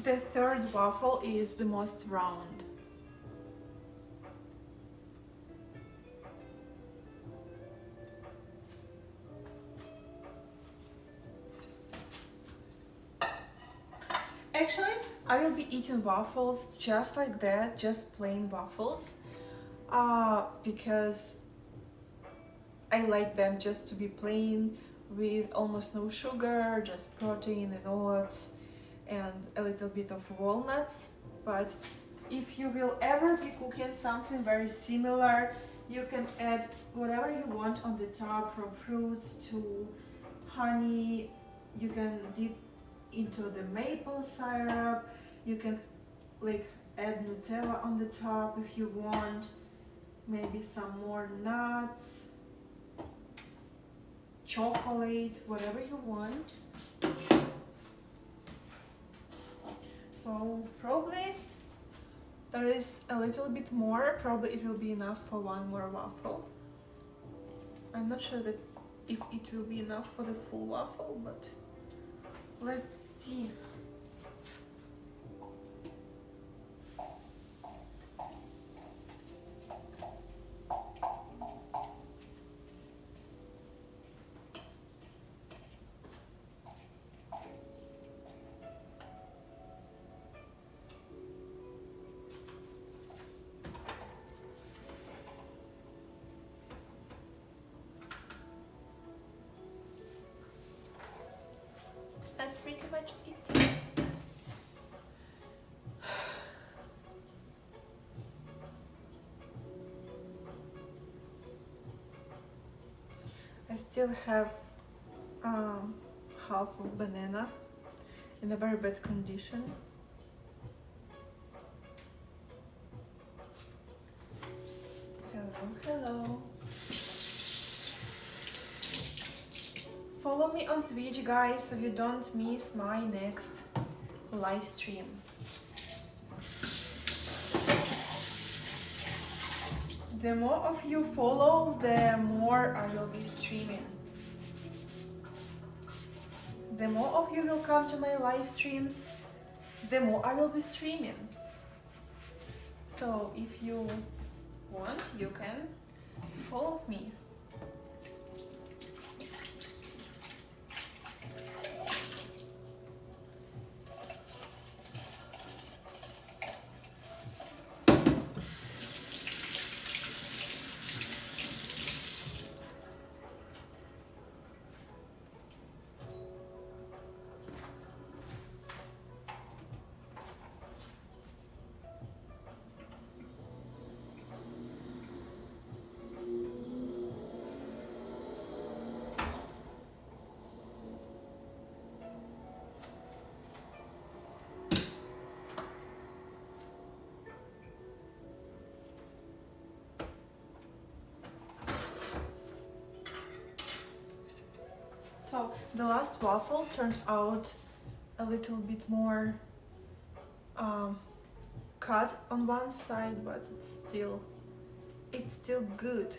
[SPEAKER 1] The third waffle is the most round. Actually, I will be eating waffles just like that, just plain waffles, because I like them just to be plain with almost no sugar, just protein and oats and a little bit of walnuts. But if you will ever be cooking something very similar, you can add whatever you want on the top, from fruits to honey. You can dip into the maple syrup. You can like add Nutella on the top if you want, maybe some more nuts, chocolate, whatever you want. So probably there is a little bit more, probably it will be enough for one more waffle. I'm not sure that if it will be enough for the full waffle, but let's see. That's pretty much it. I still have half of banana in a very bad condition. Hello, hello. Follow me on Twitch, guys, so you don't miss my next live stream. The more of you follow, the more I will be streaming. The more of you will come to my live streams, the more I will be streaming. So if you want, you can follow me. So the last waffle turned out a little bit more cut on one side, but it's still good.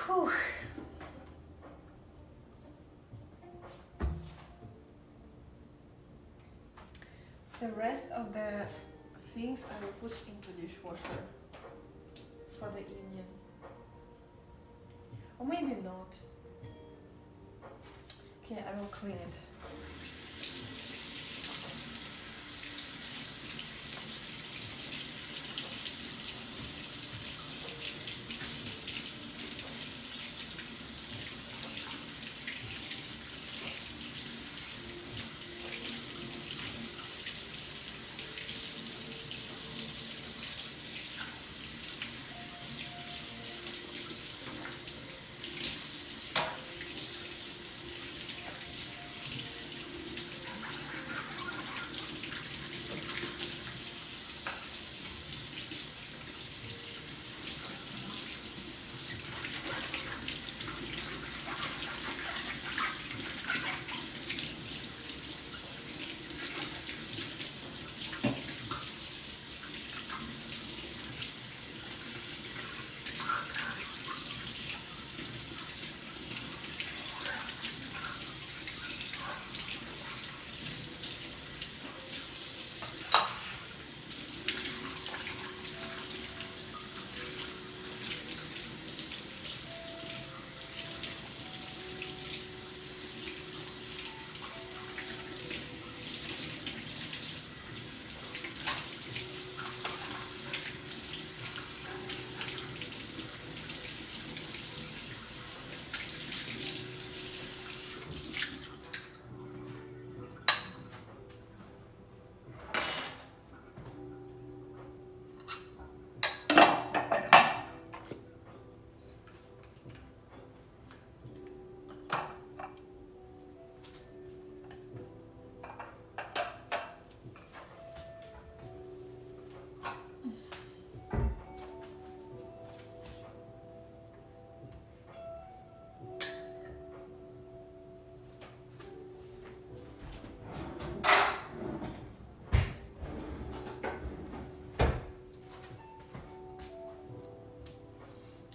[SPEAKER 1] Whew. The rest of the things I will put into dishwasher for the evening. Or maybe not. Okay, I will clean it.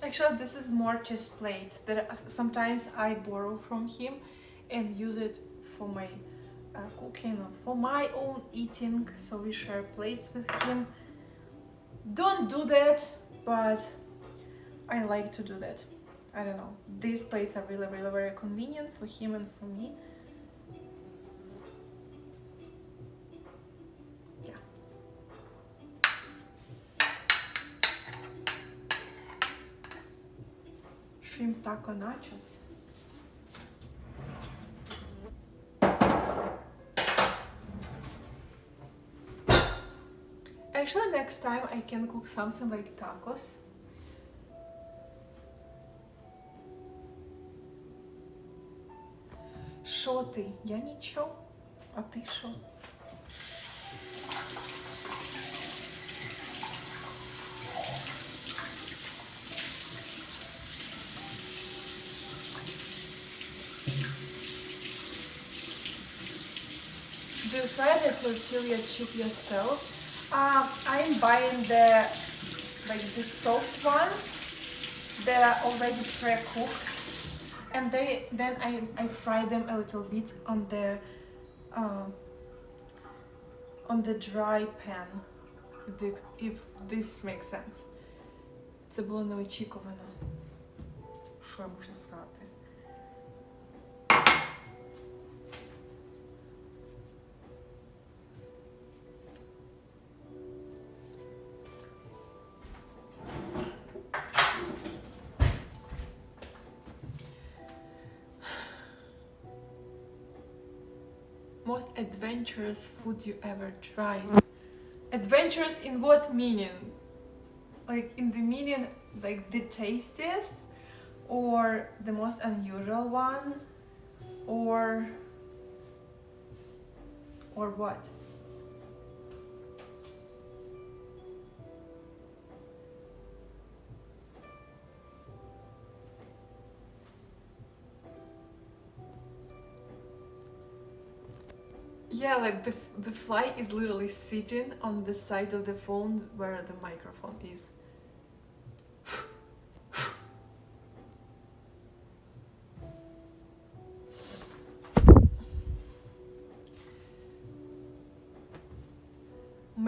[SPEAKER 1] Actually, this is Morty's plate that sometimes I borrow from him and use it for my cooking or for my own eating. So we share plates with him. Don't do that, but I like to do that. I don't know. These plates are really, really very convenient for him and for me. Shrimp taco nachos. Actually, next time I can cook something like tacos. Шо ты? Я ничего. А ты шо? you try the tortilla chip yourself? I'm buying the soft ones that are already pre-cooked, and then I fry them a little bit uh, on the dry pan, if this makes sense. Це було неочікувано. Що я можу сказати? Most adventurous food you ever tried? Adventurous in what meaning? Like in the meaning, like the tastiest, or the most unusual one, or what? Yeah, like the fly is literally sitting on the side of the phone where the microphone is.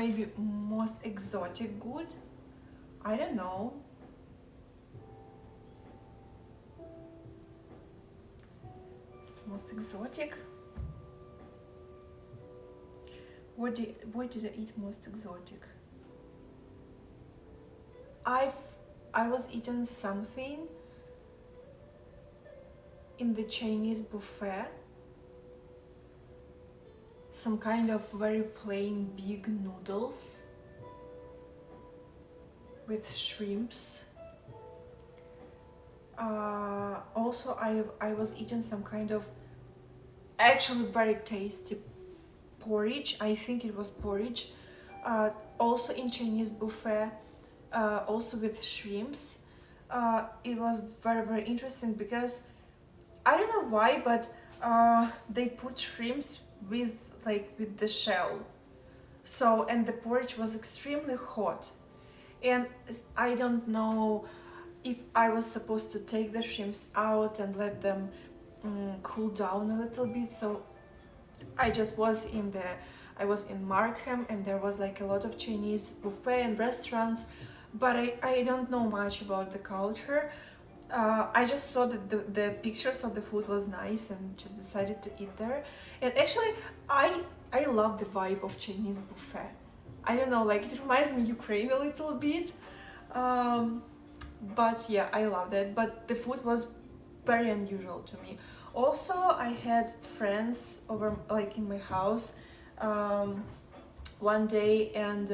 [SPEAKER 1] Maybe most exotic good? I don't know. Most exotic? What did I eat most exotic? I was eating something in the Chinese buffet. Some kind of very plain big noodles with shrimps. Also, I was eating some kind of actually very tasty porridge. I think it was porridge. Also in Chinese buffet, also with shrimps. It was very interesting because I don't know why, but they put shrimps with the shell. So, and the porridge was extremely hot, and I don't know if I was supposed to take the shrimps out and let them cool down a little bit. So I was in Markham, and there was like a lot of Chinese buffet and restaurants, but I don't know much about the culture. I just saw that the pictures of the food was nice and just decided to eat there. And actually, I love the vibe of Chinese buffet. I don't know, like it reminds me of Ukraine a little bit. But yeah, I loved it. But the food was very unusual to me. Also, I had friends over in my house one day, and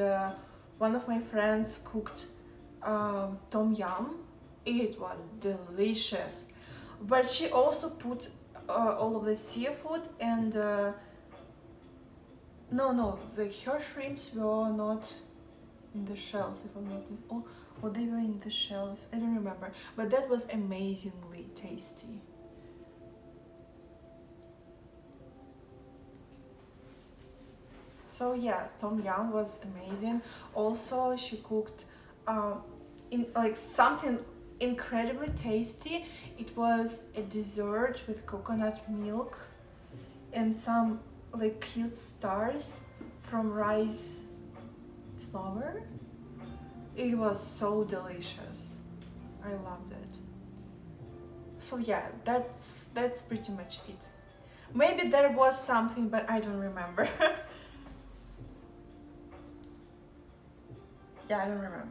[SPEAKER 1] one of my friends cooked tom yum. It was delicious, but she also put all of the seafood and no, her shrimps were not in the shells, if I'm not or they were in the shells, I don't remember, but that was amazingly tasty. So yeah, tom yum was amazing. Also, she cooked in something incredibly tasty. It was a dessert with coconut milk and some cute stars from rice flour. It was so delicious. I loved it. So yeah, that's pretty much it. Maybe there was something, but I don't remember. Yeah, I don't remember.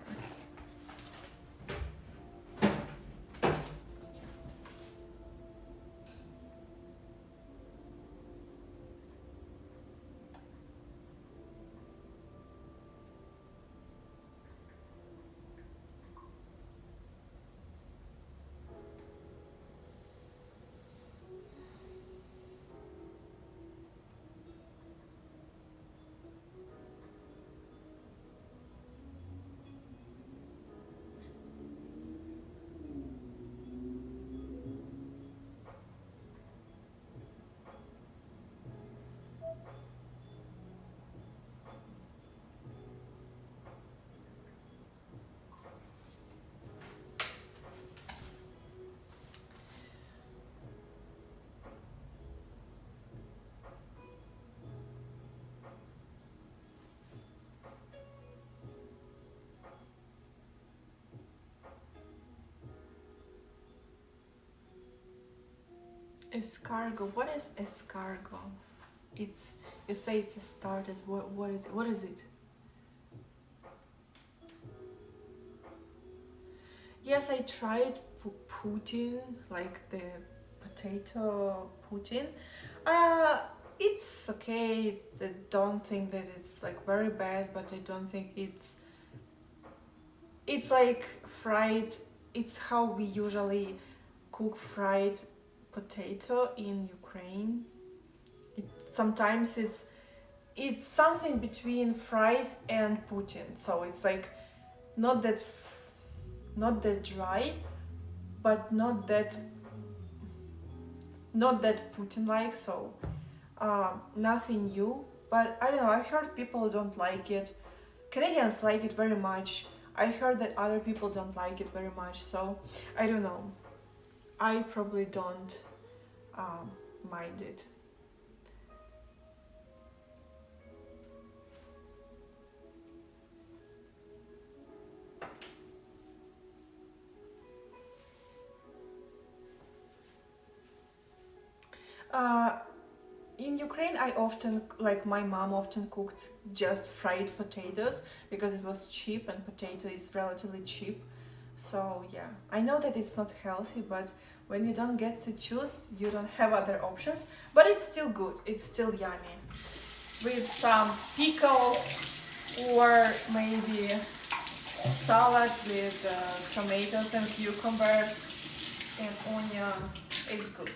[SPEAKER 1] Escargot. What is escargot? It's, you say it's started. What is it? What is it? Yes, I tried poutine, like the potato poutine. Uh, it's okay. I don't think that it's like very bad, but I don't think it's like fried. It's how we usually cook fried potato in Ukraine. It sometimes it's something between fries and poutine. So it's like not that not that dry, but not that Putin like. So nothing new. But I don't know. I heard people don't like it. Canadians like it very much. I heard that other people don't like it very much. So I don't know. I probably don't um, mind it. Uh, in Ukraine, I often, like my mom often cooked just fried potatoes because it was cheap and potato is relatively cheap. So yeah, I know that it's not healthy, but when you don't get to choose, you don't have other options. But it's still good. It's still yummy with some pickles or maybe salad with tomatoes and cucumbers and onions. It's good.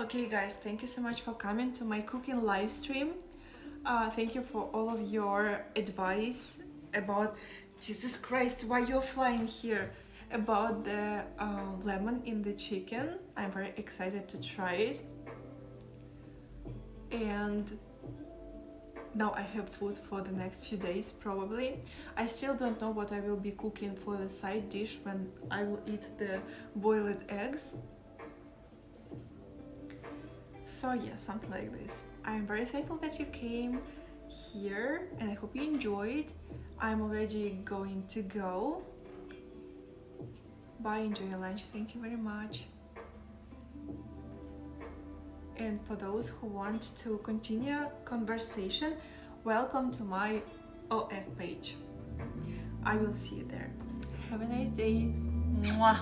[SPEAKER 1] Okay guys, thank you so much for coming to my cooking live stream. Thank you for all of your advice about, Jesus Christ, why you're flying here, about the lemon in the chicken. I'm very excited to try it. And now I have food for the next few days probably. I still don't know what I will be cooking for the side dish when I will eat the boiled eggs. So yeah, something like this. I'm very thankful that you came here and I hope you enjoyed. I'm already going to go. Bye, enjoy your lunch. Thank you very much. And for those who want to continue conversation, welcome to my OF page. I will see you there. Have a nice day. Mwah.